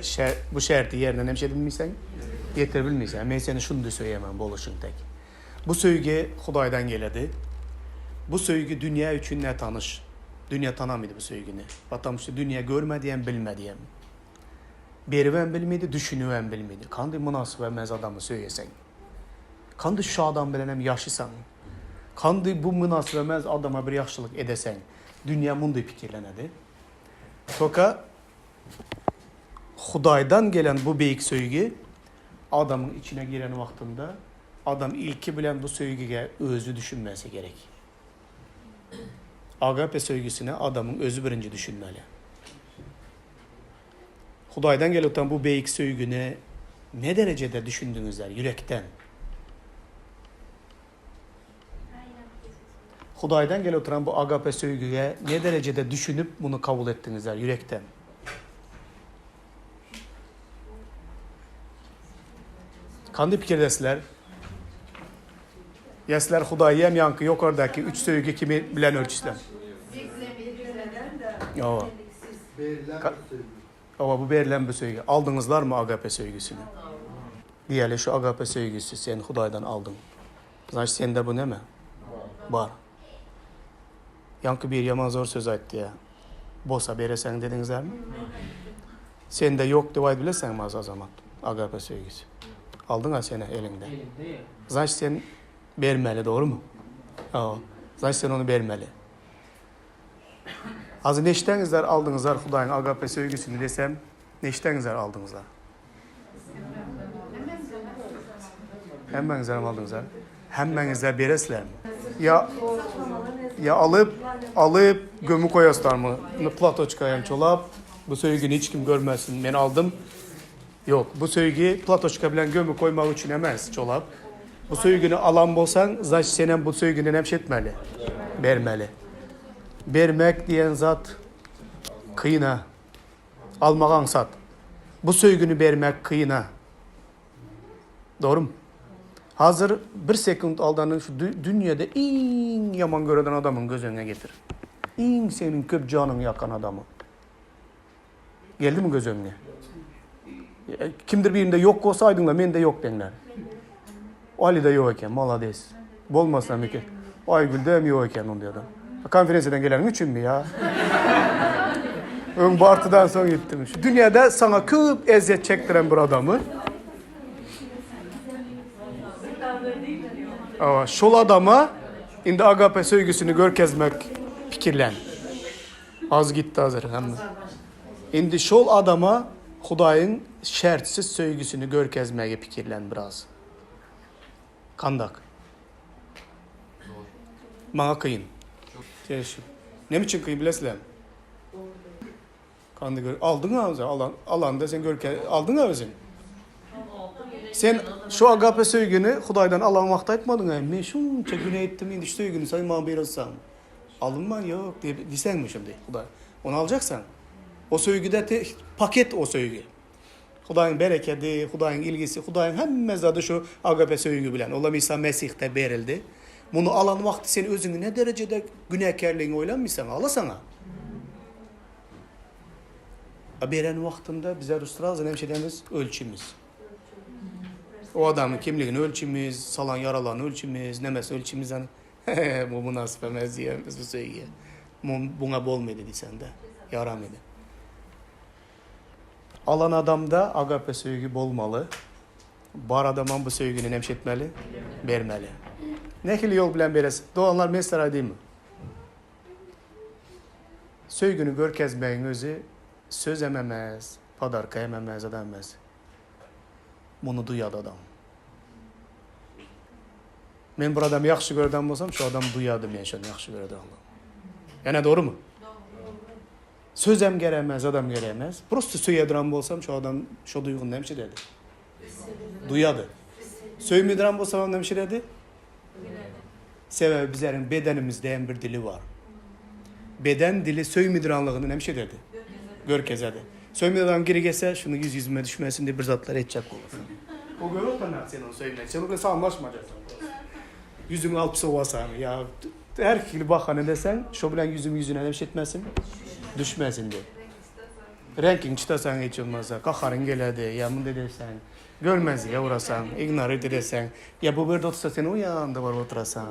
bu şerti yerine ne bir şey bilmiysen getirebilmiysen ben seni şunu söyleyemem boluşun tek. Bu söylege Hudaydan geledi. Bu söylege dünya için ne tanış? Dünya tanımıydı bu söylegini. Batamıştı dünya görmediyen bilmediyen. Beriven bilmedi, düşünüven bilmedi. Kandı münasibemez adamı söylesen. Kandı şu adam bilenem yaşısan. Kandı bu münasibemez adama bir yaşlılık edesen. Dünya bundu fikirlenedi. Toka Hudaydan gelen bu büyük söylegi adamın içine giren vaktinde adam ilki bilen bu söylege özü düşünmesi gerek. Agape söylgesine adamın özü birinci düşünmeli. Hudaydan gelen bu büyük söylgüne ne derecede düşündünüzler yürekten? Hudaydan gelen oturan bu agape söylgüye ne derecede düşünüp bunu kabul ettinizler yürekten? Kandı fikirdesler. Yesler Hudayem yankı yukarıdaki üç söylgü kimi bilen ölçüsler. Ova. Verilen bir söylüyor. Ova bu verilen bir söylgü. Aldınızlar mı agape söylgüsünü? Diyeli şu agape söygüsü sen Hudaydan aldın. Значит sende bu ne mi? Var. Yankı bir yaman zor söz aytdı ya. Bosa beresen dedinizler mi? Sende yok diye bilesen mi az azamat? Agape söygüsü. Aldın ha seni elinde. Значит sen vermeli, doğru mu? Aa. Значит sen onu vermeli. Az neçtenizler aldınızlar Hudayın agape söygüsünü desem, neçtenizler aldınızlar? Hemmenizler mi aldınızlar? Hemmenizler beresler mi? Ya alıp gömü koyaslar mı? Platoçkaya çolap, bu söygünü hiç kim görmesin, ben aldım. Yok, bu söygü platoçka bilen gömü koymak için emez çolap. Bu söygünü alan bolsan, zaten senin bu söygünü nemşetmeli, vermeli. Vermek diyen zat kıyına, almağan sat. Bu söygünü vermek kıyına. Doğru mu? Hazır bir sekund aldanın şu dünyada en yaman göreden adamın göz önüne getir. En senin köp canını yakan adamı. Geldi mi göz önüne? Kimdir birinde yok olsaydın da men de yok denler. Ali de yok iken, malades. Bolmasına mükemmel. Aygül de mi yok iken onu diyordu. Konferansiyeden gelen üçün mü ya? Ön Bartı'dan sonra gittim. Şu dünyada sana köp eziyet çektiren bir adamı. Ama şol adama indi agape söygüsünü görkezmek fikirlen. Az gitti hazır hem. İndi şol adama Hudayın şertsiz söygüsünü görkezmeye fikirlen biraz. Kandak. Bana kıyın. Teşekkür. Ne biçim kıyın bilesler? Kandı gör. Aldın ha alanda sen görke aldın ha özün. Sen şu agape söygünü Hudaydan alan vakti etmedin ha. Men şunça güne ettim indi şu söygünü sen bana verirsen. Alınman yok diye desen mi şimdi Huday? Onu alacaksan. O söygüde paket o söygü. Hudayın bereketi, Hudayın ilgisi, Hudayın hemmezadı şu agape söygü bilen. Ola İsa Mesih'te verildi. Bunu alan vakti sen özünü ne derecede günahkarlığını oylanmışsan alasana. Beren vaktinde bize Rus'ta hemşehrimiz ölçümüz. O adamın kimliğini ölçümüz, salan yaralarını ölçümüz, nemesi ölçümüz. Bu münasipemez diyemiz bu söygüye. Buna bolmadı desen de, yaramadı. Alan adamda agape söygü bolmalı. Bar adamın bu söygünü nemşetmeli, vermeli. Ne kili yol bilen beresi? Doğanlar mesela değil mi? Söygünü görkezmeyin özü söz ememez, padarka ememez, edemez. Bunu duyadı adam. Ben bu adamı yaxşı göreden olsam, şu adam duyadı men şunu yaxşı göreden adam. Yani doğru mu? Söz em geremez, adam geremez. Prosto söyediren olsam, şu adam şu duygunu nemşi dedi. Duyadı. Söymediren olsam nemşi dedi. Sebebi bizlerin bedenimizde bir dili var. Beden dili söymediranlığını nemşi dedi. Görkezedi. Söymediran geri gelse şunu yüzüme düşmesin diye bir zatlar edecek olur. O görür tanar sen onu söylemek. Sen onunla anlaşmayacaksın. Yüzünü alıp soğasan ya her kili bakanı desen şu bilen yüzüne nemşi etmesin. Düşmesin diye. Ranking çıtasan hiç olmazsa kakarın geledi ya bunu desen. Görmez ya uğrasan, ignore edersen. Ya bu bir dostsa sen o yanında var oturasan.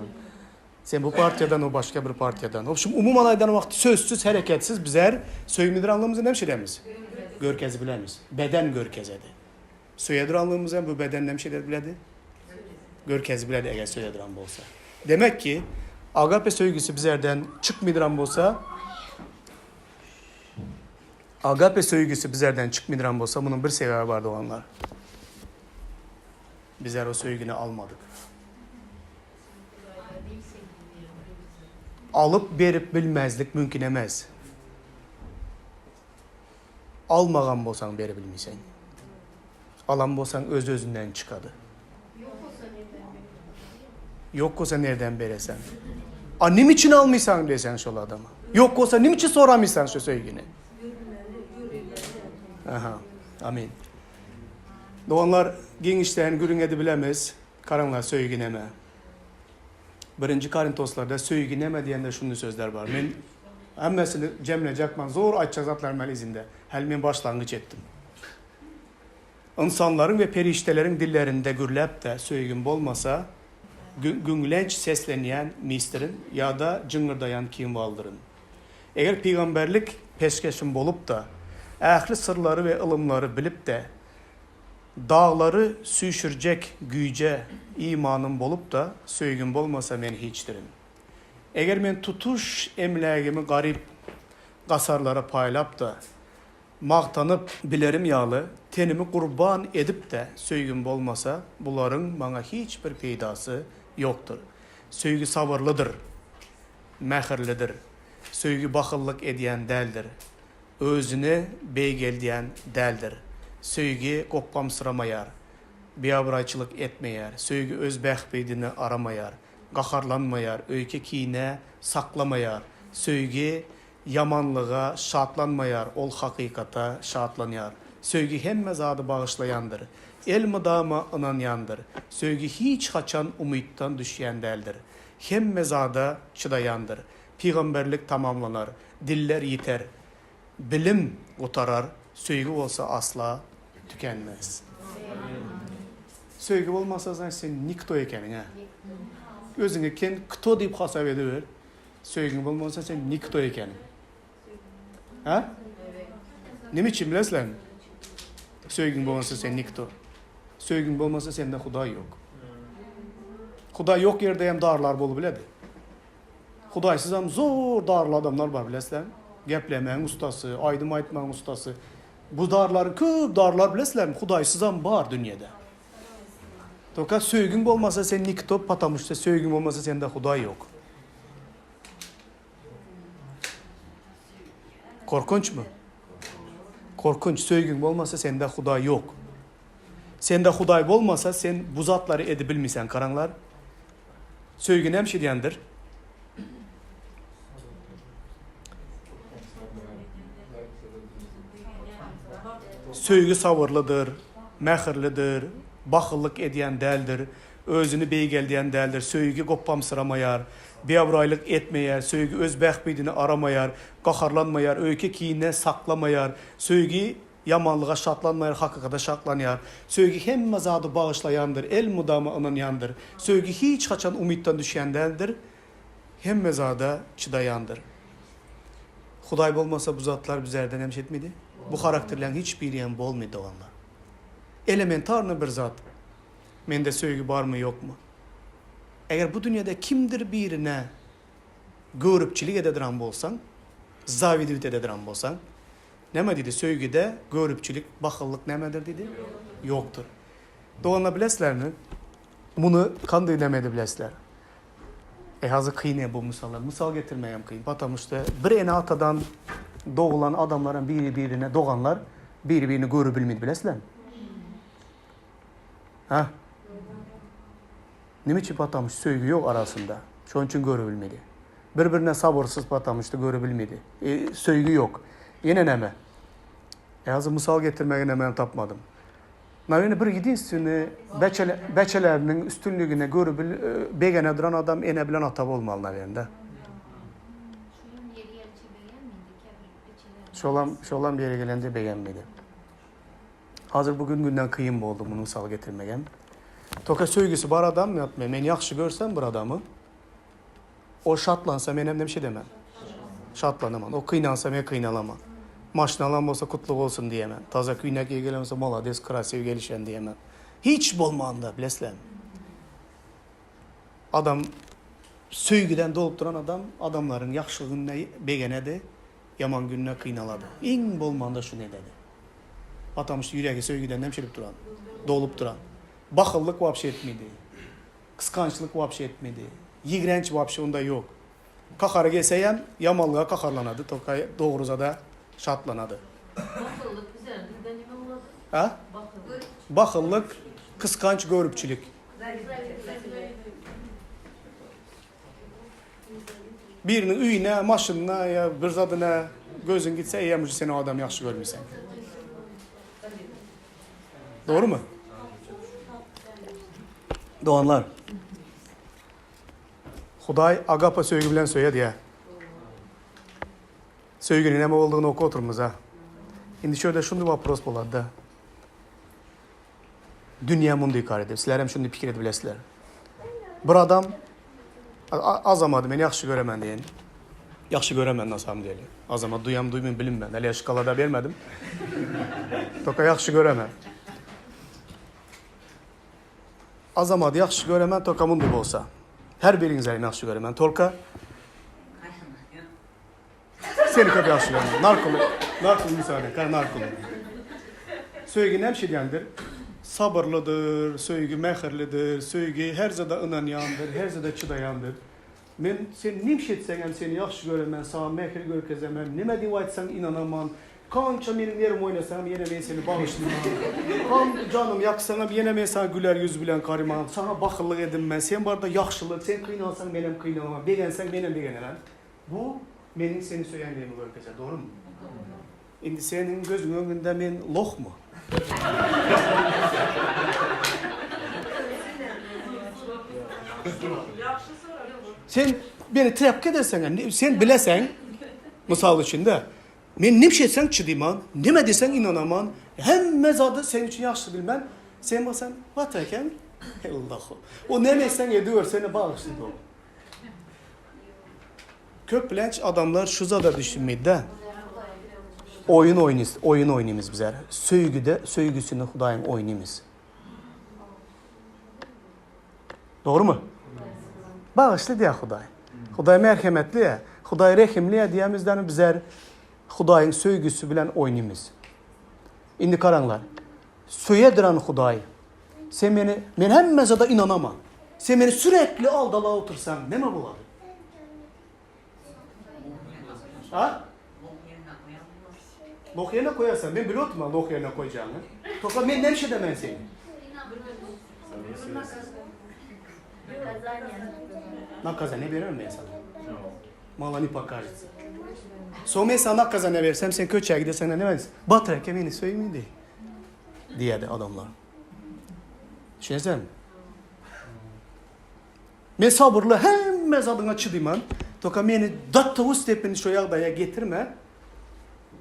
Sen bu partiyadan o başka bir partiyadan. Obşum umum alaydan vakti sözsüz, hareketsiz bizler söyümlüdür anlamımızı ne şeylerimiz? Görkezi bilemiz. Beden görkezedi. Söyledir anlamımızı bu beden ne şeyler biledi? Görkezi biledi eğer söyledir anlamı olsa. Demek ki agape söygüsü bizlerden çıkmıdır anlamı olsa agape söygüsü bizlerden çıkmıdır anlamı olsa bunun bir sebebi vardı olanlar. Bizler o söygünü almadık. Alıp verip bilmezlik mümkün emez. Almagan bolsan verebilmeysen. Alan bolsan öz özünden çıkadı. Yok olsa nereden beresen? Nim için almışsan desen şu adama. Yok olsa nim için soramıysan şu söygünü. Aha, amin. Doğanlar genişleyen gürün bilemez. Karanlar söygüneme. 1. Korintoslarda söygüneme diyen de şunu sözler var. Men hemmesini cemle cakman zor açacak zatlar men izinde. Hel men başlangıç ettim. İnsanların ve periştelerin dillerinde gürlep de söygün bolmasa, günglenç seslenyen mistirin ya da cıngırdayan kimvaldırın. Eğer peygamberlik peşkeşin bolup da, ähli sırları ve ılımları bilip de, dağları süyşürecek güyce imanım bolup da, söygün bolmasa men hiçtirin. Eğer men tutuş emlägimi garip qasarlara paylap da, mağtanıp bilerim yağlı, tenimi kurban edip de söygün bolmasa, buların bana hiçbir peydası yoktur. Söygü sabırlıdır, məhirlidir. Söygü bakıllık ediyen deldir. Özüne beygel diyen deldir. Söygü koppamsıramayar, biyabrayçılık etmeyar. Söygü öz bəxbeydini aramayar, qaharlanmayar, öyke kine saklamayar. Söygü yamanlığa şatlanmayar, ol hakikata şatlanyar. Söygü hemme zadı bağışlayandır. El mıdama inanyandır. Söygü hiç haçan umuttan düşen deldir. Hemme zada çıdayandır. Peygamberlik tamamlanar, diller yeter. Bilim kotarar, söygü olsa asla tükenmez. Söygü olmasa sen nikto ekenin ha. Özüne ken kto deyip hasap ediver. Söygün olmasa sen nikto ekenin. Ha? Ne için bilesler mi? Söygün olmasa sen nikto. Söygün olmasa sende Huday yok. Huday yok yerde hem darlar bolu biledi. Hudaysız hem zor darlı adamlar var bilesler. Geplemeyen ustası, aydım aytman ustası. Bu darların köp darlar bilesler mi? Hudaysız hem var dünyada. Toka söygün olmasa sen nikto patamışsa söygün olmasa sende Huday yok. Korkunç mu? Korkunç. Söygün olmasa sende Huday yok. Sende Huday olmasa sen bu zatları edebilmişsen karanlar. Söygün hem şey diyendir. Söygü savırlıdır, məhirlidir, bakıllık ediyen deldir, özünü beygel diyen deldir, söygü koppamsıramayar, biyabraylık etmeyar, söygü öz bəxbeydini aramayar, qaharlanmayar, öyke kiyine saklamayar, söygü yamanlığa şatlanmayar, hakikata şatlanyar, söygü hemme zadı bağışlayandır, el mudama inanyandır, söygü hiç haçan umuttan düşen deldir, hemme zadı çıdayandır. Huday olmasa bu zatlar bizlerden hemşetmedi. Bu karakterlerin hiçbir yan bolmaydı onlar. Elementarlı bir zat. Mende söygü var mı yok mu? Eğer bu dünyada kimdir birine görüpçilik edediren bolsan, zavidivit edediren bolsan, neme dedi? Söygüde görüpçilik, bakıllık nemedir dedi? Yoktur. Doğanla bilesler mi? Bunu kandı demedi bilesler. Hazır kıyne bu misallar. Misal getirmeyem kıyın. Batamıştı. Bir ene atadan doğulan adamların biri birine doğanlar birini görebilmedi bilesler mi? Ha? Ne için batamış? Söygü yok arasında. Şunun için görebilmedi. Birbirine sabırsız batamıştı, görebilmedi. Söygü yok. Yine neme? Hazır misal getirmeye hemen tapmadım. Navini bir gidinsin, beçelerinin üstünlüğüne görebil, begene duran adam ene bilen atab olmalı navirinde. Şolan bir yere gelince beğenmedi. Hazır bugün günden kıyım oldu bunu misal getirmeyem. Toka söygüsü var adam mı yapmaya? Men yaxşı görsem bir adamı, o şatlansa menem de bir şey demem. Şatlanamam. O kıynansa men kıynalamam. Maşnalan olsa kutlu olsun diyemem. Taza kıynak iyi gelemezse malades krasiv gelişen diyemem. Hiç bolmağında bileslem. Adam söygüden dolup duran adam adamların yaxşılığına begenedi, yaman gününe kıynaladı. İn bolmağında şu ne dedi? Atamış yüreği söygüden nemşirip duran, dolup duran. Bakıllık vapşı etmedi. Kıskançlık vapşı etmedi. Yigrenç vapşı onda yok. Kakarı geseyem yamanlığa kakarlanadı. Tokay doğruza da şatlanadı. Bakıllık güzel. Bizden ne oldu? Ha? Bakıllık. Bakıllık, kıskanç görüpçülük. Birinin üyüne, maşınına ya bir zadına gözün gitse eğer seni o adam yaxşı görmüşsen. Doğru mu? Doğanlar. Huday agapa söygü bilen söyle diye. Söygünün neme olduğunu oku oturmuz ha. Şimdi şöyle şunu vapros boladı da. Dünya bunday kar edib. Sizlər hem şunu fikir edib biləsizlər. Bir adam azamadı, meni yaxşı görəmən deyin. Yaxşı görəmən nasam deyil. Azama duyam, duymayım, bilinmən. Hələ şkalada vermədim. Toka yaxşı görəmən. Azamadı, yaxşı görəmən, toka bunday bolsa. Hər birinizlərin yaxşı görəmən. Tolka seni köp yaxşı görəmən. Narkulu müsaade, kar narkulu. Söygü ne şeydendir? Sabırlıdır, söygü mehirlidir, söygü her zada inanyandır, her zada çıdayandır. Men sen nimş etsem seni yaxşı göremem, sana mehir görkezemem, nime diva etsem inanamam. Kança benim yerim oynasam yine ben seni bağışlamam. Kan canım yaksam yine ben sana güler yüz bilen karimam. Sana bakıllık edinmem, sen barda yaxşılık, sen kıynalsan benim kıynamam, beğensen benim beğenemem. Bu benim seni söyleyenliğimi görkeze, doğru mu? Şimdi senin gözün önünde men loh mu? Sen beni tepki edersen, sen bilesen, misal içinde, men ne şey etsen çıdıyman, neme desen inanaman, hem mezadı senin için yaxşı bilmem, sen basan, batarken, Allah'u. O ne etsen ediyor, seni bağışlıydı o. Köplenç adamlar şu zada düşünmeydi de, oyun oynayımız bizler. Söygüsünü Hudayın oynayımız. Doğru mu? Bağışlı diye Huday. Huday merhametli ya. Huday rehimli ya diyemizden bizler Hudayın söygüsü bilen oynayımız. İndi karanlar. Söyediren Huday. Sen men hem mezada inanamam. Sen beni sürekli aldala otursan ne mi buladı? Ha? Loh yerine koyarsan, ben biliyordum ha loh yerine koyacağını. Toka ben ne şey demem seni. Nakazane verir mi sana? Malani pakarsın. Sonra mesela nakazane versem sen köçeye gidersen ne versin? Batıra kemini söyleyeyim mi diye de adamlar. Düşünsene. Ben sabırlı hem mezadına çıdıyman. Toka beni datta ustepini şu yağdaya getirme.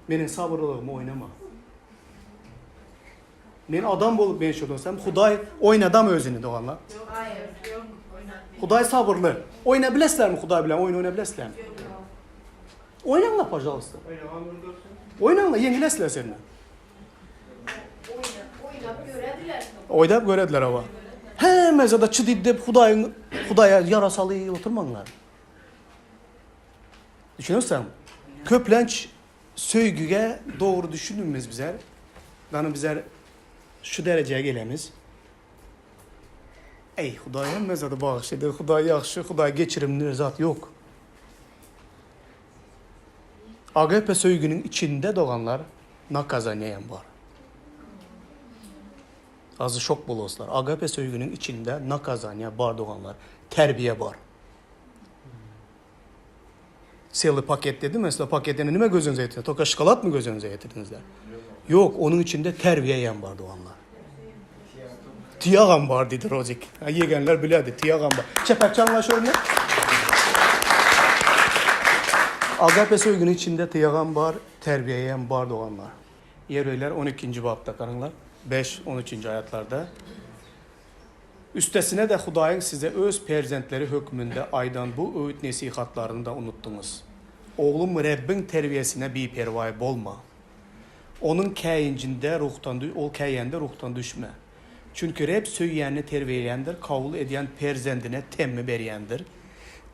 Benim sabırlılığımı oynama. Ben adam bolup ben şu olsam, Huday oynadam özünü doğanlar. Yok, hayır. Yok, oynatmayın. Huday sabırlı. Oynabilesler mi Huday bilen? Oyun oynabilesler mi? Oynanla pajalosta. Oynanla, yengilesler seninle. Oynap görediler. Oynap görediler ama. He mezada çıdıyıp Huday'a yarasalı oturmanlar. Düşünürsen, köplenç söygüge doğru düşünülmez bizler. Yani bizler şu dereceye gelemiz. Ey Huday hem mezada bağışladı, Huday yaxşı, Huday geçirimli zat yok. Agape söygünün içinde doğanlar nakazaniyem var. Azı şok buloslar. Agape söygünün içinde nakazaniye var doğanlar. Terbiye var. Siyahlı paket dedi mesela paketine nime gözünüze getirdiniz? Toka şokolat mı gözünüze getirdinizler? Yok onun içinde terbiye yem var doğanlar. Tiyagam var dedi Rozik. Yegenler bilirdi tiyagam var. Çepek canla şöyle. Agape söygünün içinde tiyagam var, terbiye yem var doğanlar. Yeröyler 12. babda karınlar. 5-13. ayetlarda. Üstesine de Hudayın size öz perzentleri hükmünde aydan bu öğüt nesihatlarını da unuttunuz. Oğlum Rabbin terbiyesine bir pervay bolma. Onun kəyincində ruhtan düşme. Çünkü Rab söyleyenini terbiyelendir, kavul ediyen perzendine temmi beriyendir.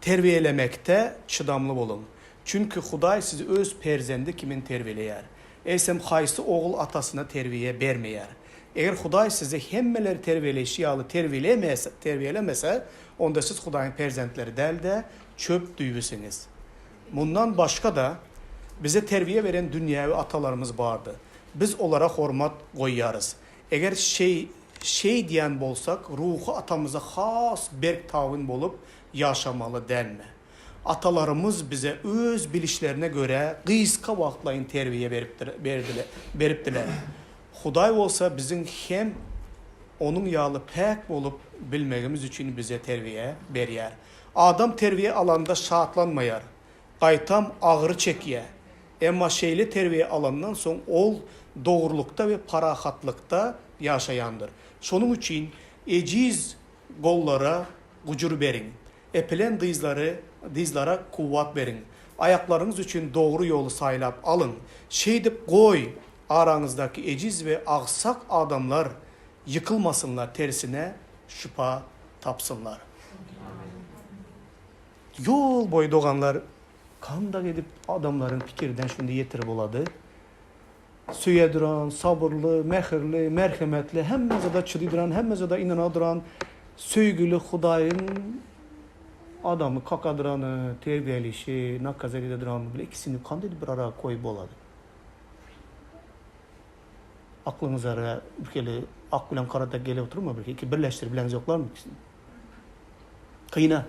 Terbiyelemekte çıdamlı olun. Çünkü Huday sizi öz perzendi kimin terbiyeleyer. Eysem haysı oğul atasına terbiye vermeyer. Eğer Huday sizi hemmeleri terbiyeleşiyalı terbiyelemese, onda siz Hudayın perzentleri del de çöp düyüsünüz. Bundan başka da bize terbiye veren dünyavi atalarımız vardı. Biz onlara hormat koyarız. Eğer şey diyen bolsak, ruhu atamıza has berk tavın bolup yaşamalı denme. Atalarımız bize öz bilişlerine göre kıyıska vaxtlayın terbiye veripdiler. Huday olsa bizim hem onun yağlı pek olup bilmemiz için bize terbiye veriyer. Adam terbiye alanda şaatlanmayar. Qaytam ağrı çekiye. Emma şeyli terbiye alandan son ol doğrulukta ve parahatlıkta yaşayandır. Şonun için eciz gollara gucur berin. Epilen dizlara kuvvet verin. Ayaklarınız için doğru yolu saylap alın. Şeydip koy aranızdaki eciz ve aksak adamlar yıkılmasınlar tersine şüpha tapsınlar. Yol boyu doğanlar kanda gidip adamların fikirden şimdi yetirip oladı. Söye duran, sabırlı, mehirli, merhametli, hemmeze de çıdı duran, hemmeze de inana duran, söygülü Hudayın adamı kakadıranı, terbiyelişi, nakazeli duranı bile ikisini kandil bir ara koyup oladı. Aklınıza ülkeli akbilen karada gele oturma bir iki birleştir bileniz yoklar mı ikisini? Kıyına.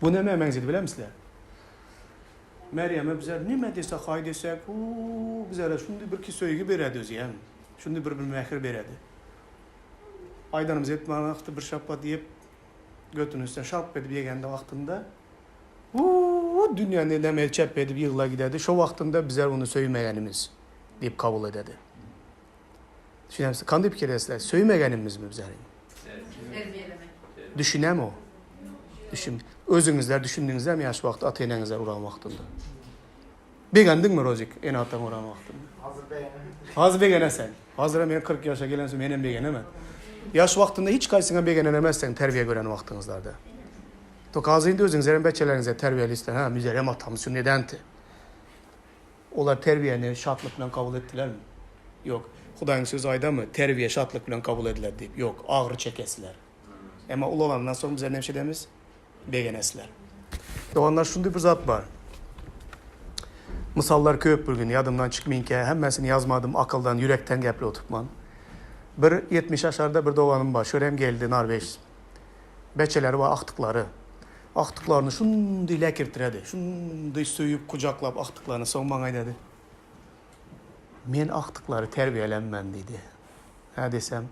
Bu ne memenzidi bilir misiniz? Meryem'e bize ne desek, hay desek, bize şimdi bir ki söygü beredi özü yani. Şimdi bir mehir beredi. Aydanımız etmanakta bir şapka deyip götünün üstüne şarp edip yegende vaktinde dünyanın eline çep edip yığıla giderdi. Şu vaktinde bize onu söylemeyenimiz deyip kabul ededi. Şimdi kandı bir keresler söylemeyenimiz mi bize? Terbiyelemek. Düşünem o. Düşün. Özünüzler düşündüğünüzler mi yaş vakti ateynenizler uğran vaktında? Beğendin mi Rozik en atan uğran vaktında? Hazır beğenim. Hazır beğene sen. Hazır ben 40 yaşa gelen sonra benim beğeneme. Yaş vaktinde hiç kaysına beğenemezsen terbiye gören vaktinizlerde. Tok hazırında özünüzlerin beçelerinize terbiyeli ister. Ha müzerem atamsın nedenti. Onlar terbiyeni şartlıkla kabul ettiler mi? Yok. Hudayın sözü ayda mı? Terbiye şartlıkla kabul edilir deyip. Yok. Ağrı çekesiler. Ama ulu olandan sonra bize ne şeydemiz? Beğenesiler. Doğanlar şunda bir zat var. Misallar köp bir gün yadımdan çıkmayın ki hemmesini yazmadım akıldan, yürekten gepli oturtman. Bir 70 yaşlarda bir doğanım var. Şörem geldi Norveç. Beçeleri var aktıkları. Aktıklarını şundu ile kirtiredi. Şundu söyüp kucaklap aktıklarını son bana dedi. Men aktıkları terbiyelenmem dedi. Ha desem,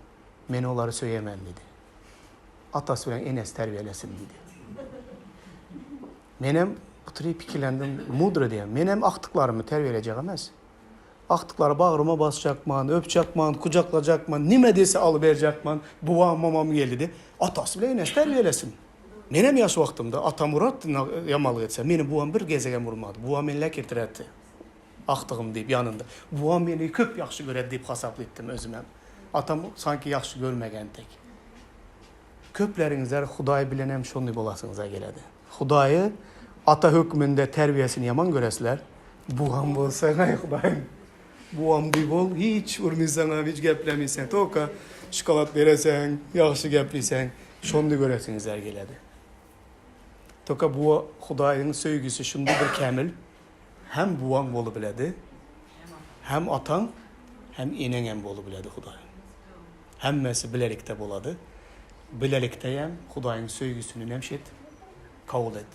men onları söyleyemem dedi. Atası bilen Enes terbiyelesin dedi. Menem bu tür fikirlendim, mudra diyem. Menem aktıklarımı terbiyeleyecek emez. Aktıkları bağrıma basacakman, öpecekman, kucaklayacakman, nime dese alıverecekman, buvam mamam geldi. Atası bile Enes terbiyelesin. Menem yaş vaktimde atam Murat yamalı etse, meni buvam bir gezegen vurmadı. Buvam menle kirtiretti. Aktığım deyip yanında. Buvam beni köp yaxşı göredi deyip hasaplı ettim özüme. Atam sanki yaxşı görmegen tek. Köplerinizler Hudayi bilenem şonu bolasınıza geledi. Hudayi ata hükmünde terbiyesini yaman göresler. Buam bolsa ay Hudayim. Buam bol hiç vurmuysan, hiç geplemiysen. Toka şokolat veresen, yaxşı gepliysen. Şonu göresinizer geledi. Toka bu Hudayının söygüsü şunda bir kamil. Hem buam bolu biledi. Hem atan, hem enengem bolu biledi Hudayim. Hemmesi bilelikte boladı. Bilelikteyem Hudayın söygüsünü nemşet, kabul et.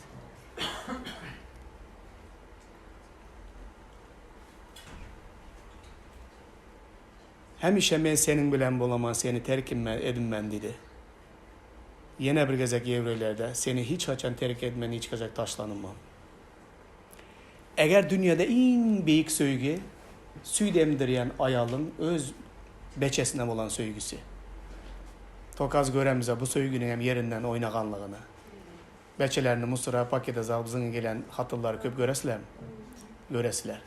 Hemişe ben senin bilen bulamam, seni terk edinmem dedi. Yine bir gezek evrelerde seni hiç açan terk etmeni hiç gezek taşlanmam. Eğer dünyada en büyük söygü, süt emdiren ayalın öz beçesine olan söygüsü. Tokaz göremize bu söygünün hem yerinden oynaganlığını. Beçelerini Mısır'a pakete zabzın gelen hatırları köp göresler mi? Göresler.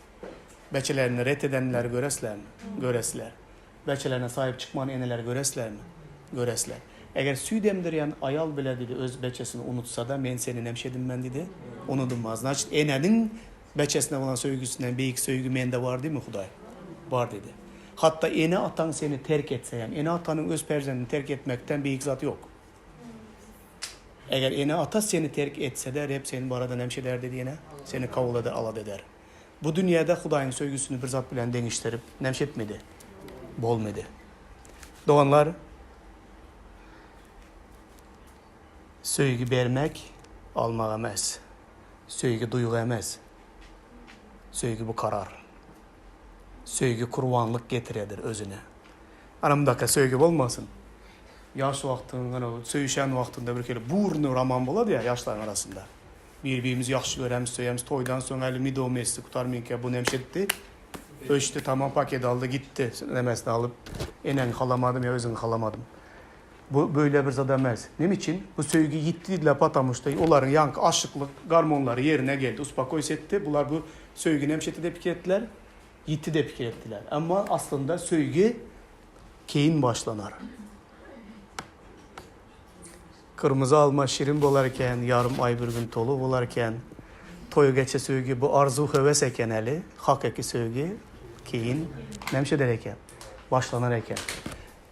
Beçelerini ret edenler göresler mi? Göresler. Beçelerine sahip çıkmanı eneler göresler mi? Göresler. Eğer süt emdiren ayal bile dedi öz beçesini unutsa da men senin hemşedim ben dedi. Unutulmaz. Значит enenin beçesine olan söygüsünden büyük söygü mende var değil mi Huday? Var dedi. Hatta ene atan seni terk etse yani ene atanın öz perzendini terk etmekten büyük zat yok. Eğer ene ata seni terk etse de hep senin bu aradan hemşe der dediğine seni kavul eder, alad eder. Bu dünyada Hudayın söygüsünü bir zat bilen deniştirip nemşetmedi. Bolmadı. Doğanlar söygü vermek almak emez. Söygü duygu emez. Söygü bu karar. Söygü kurbanlık getiredir özüne. Anamdaki söygü olmasın. Yaş vaktinin, söğüşen vaktinde bir kere burnu raman buladı ya yaşların arasında. Bir-birimiz yaxşı görəmiz, söyəmiz. Toydan sonra əli Mido Messi qutarmayın ki, bunu hemşetti. Ölçtü, tamam paket aldı, gitti. Nemesini alıp, enen halamadım ya özünü halamadım. Bu böyle bir zat emez. Ne için? Bu söygü gitti patamıştı. Onların yankı, aşıklık, garmonları yerine geldi. Uspakoy etti. Bunlar bu söygünü hemşeti de pikir ettiler. Gitti de pikir ettiler. Ama aslında söygü keyin başlanar. Kırmızı alma şirin bolarken, yarım ay bir gün tolu bolarken, toyu geçe söygü bu arzu höves eken eli, hakiki söygü keyin nemşe dereken, başlanar eken.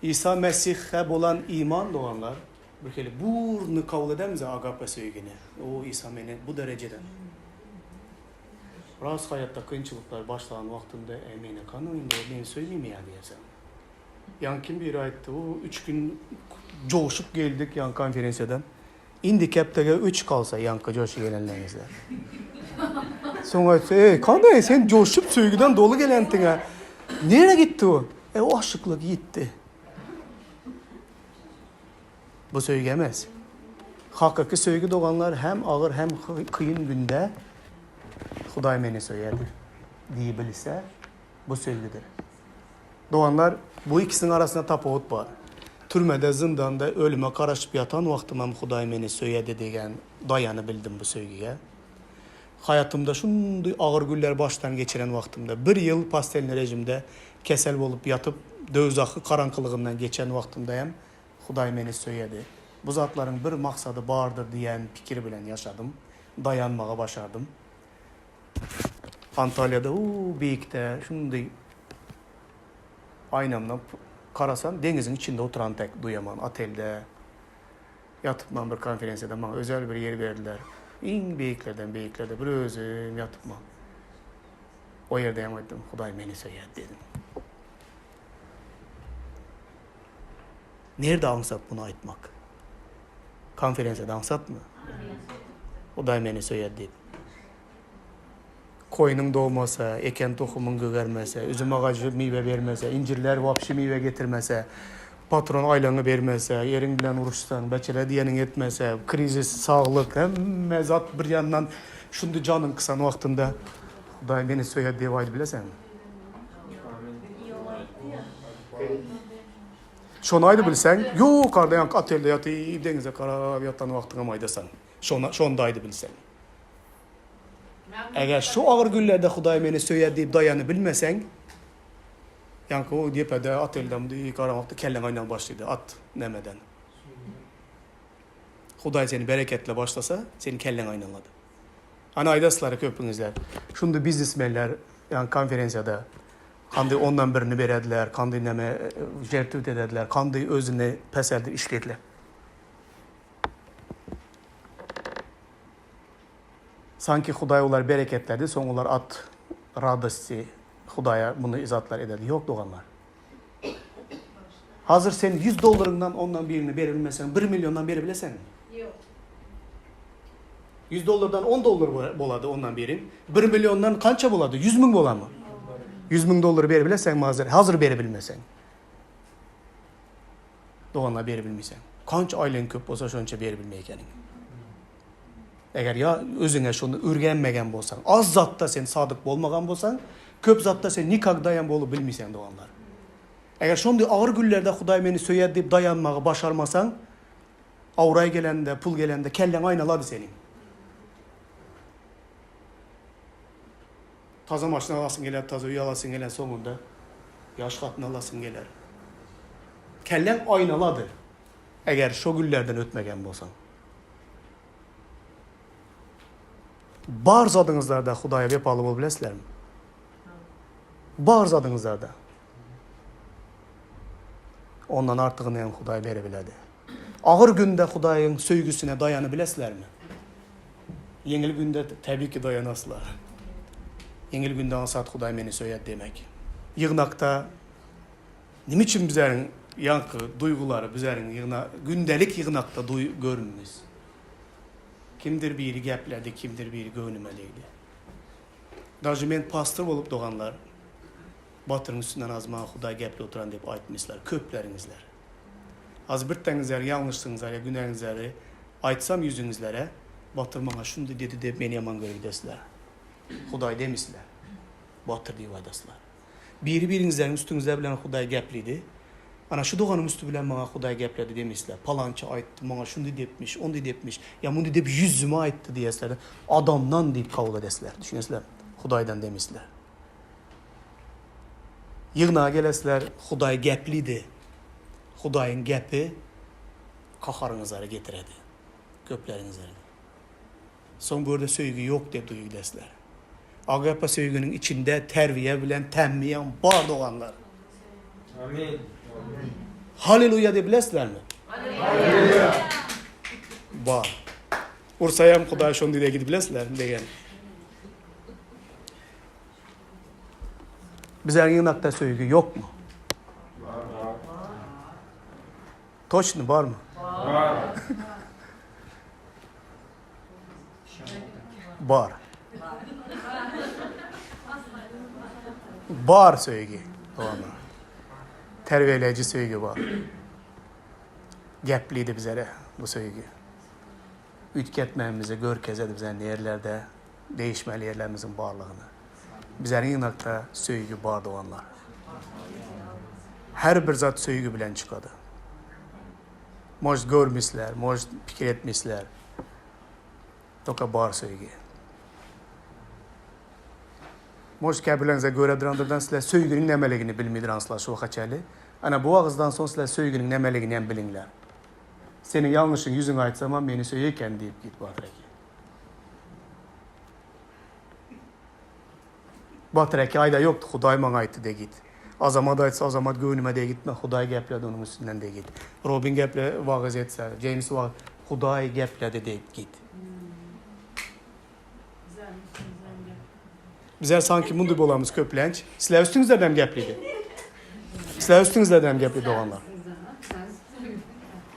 İsa Mesih'e olan iman doğanlar, böyle burnu kavul edemiz agape söygüne. O İsa beni bu dereceden. Rast hayatta kıyınçılıklar başlayan vaktinde emine kanıyında ben söyleyeyim ya diyesem. Yan kim bir ayette o 3 gün coşup geldik yan konferansiyadan. İndi keptege 3 kalsa yankı coşu gelenlerinizle. Sonra kanday sen coşup söygüden dolu gelentin ha. Nereye gitti o? O aşıklık gitti. Bu söygəməz. Hakkaki söygü doğanlar hem ağır hem kıyın günde Xuday meni söyədir diye bilirse bu söygüdür. Doğanlar bu ikisinin arasında tapavut var. Türmede, zindanda ölüme karışıp yatan vaktimam Xuday meni söyədi degen dayanı bildim bu söygüye. Hayatımda şunday ağır güller baştan geçiren vaktimde bir yıl pastelli rejimde kesel olup yatıp dövzakı karankılığından geçen vaktimdeyim. Xuday meni söyədi. Bu zatların bir maksadı vardır diyen fikir bilen yaşadım. Dayanmağa başardım. Antalya'da beyikte şunday aynamdan karasam denizin içinde oturan tek duyamam atelde. Yatıp ben bir konferansiyada bana özel bir yer verdiler. En beyiklerde bir özüm yatıp ben. O yerde yemedim. Xuday meni söyədi dedim. Nerede ansat bunu aytmak? Konferansiyada ansat mı? Xuday meni söyədi dedi. Koyunun doğmasa, eken tohumun gögermese, üzüm ağacı meyve vermese, incirler vapşi meyve getirmese, patron aylanı vermese, yerin bilen uruşsan, beçere diyenin etmese, krizis, sağlık, hem zat bir yandan şundu canın kısan vaktinde Xuday meni söyədi diye aydı bilesen. Şonu aydı bilsen, yok karda yank atelde yatı, denize karab yatan vaktına maydasan. Şonu aydı bilsen. Eğer şu ağır günlerde Xuday meni söyədi deyip dayanı bilmesen, yankı o depede atelden deyip karamakta kellen aynan başlıydı, at nemeden. Xuday seni bereketle başlasa, seni kellen aynanladı. Hani aydasları köpünüzler, şunda biznesmenler, yani konferansiyada, kandı ondan birini verediler, kandı neme jertüt edediler, kandı özüne peseldir işlediler. Sanki Xuday onlar bereketledi, son onlar at radosti Xudaya bunu izatlar ederdi. Yok doğanlar. Hazır sen $100'dan ondan birini verebilmesen, 1 milyondan verebilesen. Yok. $100'dan $10 boladı ondan birin. 1 milyondan kança boladı? 100.000 bola mı? $100.000 verebilesen hazır verebilmesen. Doğanlar verebilmesen. Kança ailen köp olsa şonça verebilmeykenin. Eğer ya özüne şunu ürgenmegen bolsan, az zatta sen sadık bolmagan bolsan, köp zatta sen nikah dayan bolup bilmisen doğanlar. Eğer şonda ağır güllerde Xuday meni söyədi deyip dayanmağı başarmasan, avray gelende, pul gelende kellen aynaladı senin. Taza maşına alasın gelir, taza üye alasın gelir sonunda. Yaş katını alasın gelir. Kellen aynaladı. Eğer şu güllerden ötmegen bolsan. Barz adınızlarda Xudaya vepalı bol bilesizler mi? Barz adınızlarda. Ondan artığını hem Xuday verebiledi. Ağır günde Xudayın söygüsüne dayanı bilesizler mi? Yengil günde tabii ki dayanasılar. Yengil günde ansat Xuday meni söyədi demek. Yığnakta ne için bizlerin yankı, duyguları bizlerin gündelik yığnakta görünmüş. Kimdir biri gəplədi, kimdir biri göynümeliydi. Dajı men pastor olup doğanlar, batırın üstünden azmağa Xuday gəpli oturan deyip aytmışlar, köplerinizler. Az bir tanınızlar, yanlışsınızlar ya günahınızları aytsam yüzünüzlere, Batır bana şunu dedi de beni yaman göre gidesler. Huday demişler. Batır diye vaydaslar. Birinizlerin üstünüzde bilen Huday gepliydi. Ana şu doğanın üstü bilen bana Huday gepledi demişler. Palanca ayttı bana şunu depmiş, onu depmiş. Ya bunu dep yüzüme ayttı diyesler. Adamdan deyip kavga desler. Düşünesler. Hudaydan demişler. Yığına gelesler Huday gepliydi. Hudayın gepi kaharınızları getiredi. Köplerinizleri. Son burada söygü yok de duygu desler. Agapa söygünün içinde terviye bilen temmiyen var doğanlar. Amin. Haleluya de bilesler mi? Halleluja. Var. Ursayam Huday şonu diye gidip bilesler mi degen. Bizlerin yanakta söygü yok mu? Точно var mı? Var. Var söygü. Doğru. Terbiyeleyici söygü var. Gepliydi bizlere bu söygü. Ütketmemizi görkezedi bizlerin yerlerde değişmeli yerlerimizin varlığını. Bizlerin yanakta söygü var doğanlar. Her bir zat söygü bilen çıkadı. Moş görmüşler, moş fikir etmişler. Toka bar söygü. Moş kəbirlərinize göre durandırdan sizler söygünün nemeligini bilmidiransılar şu kaçalı. Ana bu ağızdan son sizler söygünün nemeligini hem bilinler. Senin yanlışın yüzün aytsa ama beni söyleyken deyip git Batıraki. Batıraki ayda yoktu, Huday bana ayttı de git. Azamat aytsa azamat göğünüme de gitme, Huday gepledi onun üstünden de git. Robin geple vağız etse, James vağız, Huday gepledi de git. Bizler sanki bundu bolamız köplenç. Sizler üstünüzlerden gepliydi. Sizler üstünüzlerden gepliydi olanlar.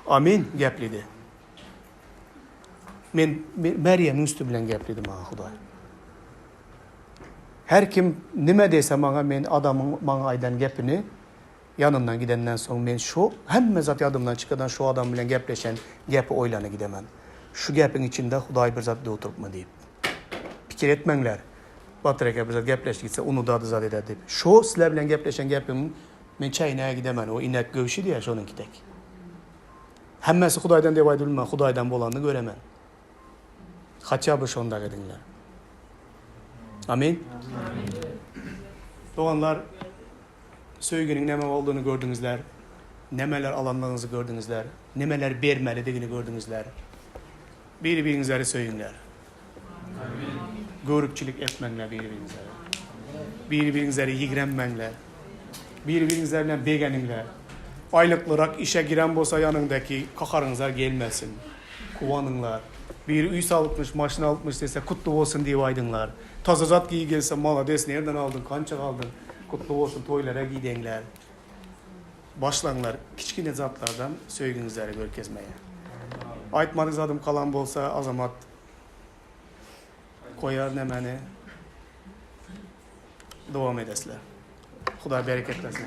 Amin gepliydi. Men Meryem'in üstü bilen gepliydim ha Huday. Her kim nime dese bana men adamın bana aydan gepini yanından gidenden sonra men şu hem zat adımdan çıkadan şu adam bilen gepleşen gepi oylana gidemem. Şu gepin içinde Huday bir zat da oturup mu deyip. Fikir etmenler. Batıraka bir zat gepleşti gitse onu da zat eder deyip. Şu sizler bilen gepleşen gepim men çayına gidemem. O inek gövüşü diye şununki tek. Hemmesi Hudaydan dev aydılma, Hudaydan bolanını göremem. Haça bu şonda gedinler. Amin. Doğanlar söygünün neme olduğunu gördünüzler. Nemeler alanlarınızı gördünüzler. Nemeler bermeli dediğini gördünüzler. Birbirinizleri söygünler. Görükçülük etmenler birbirinize. Birbirinize yigrenmenler. Birbirinize begeninler. Aylık olarak işe giren bolsa yanındaki kakarınızlar gelmesin. Kuvanınlar. Bir üy salıpmış, maşına alıpmış dese kutlu olsun diye aydınlar. Taza zat giy gelse mala desin nereden aldın, kança aldın. Kutlu olsun toylara giydenler. Başlanlar kiçkine zatlardan söygünüzleri görkezmeye. Aytmanız adım kalan bolsa azamat koyar nemeni devam edesler. Xuda bereket versin.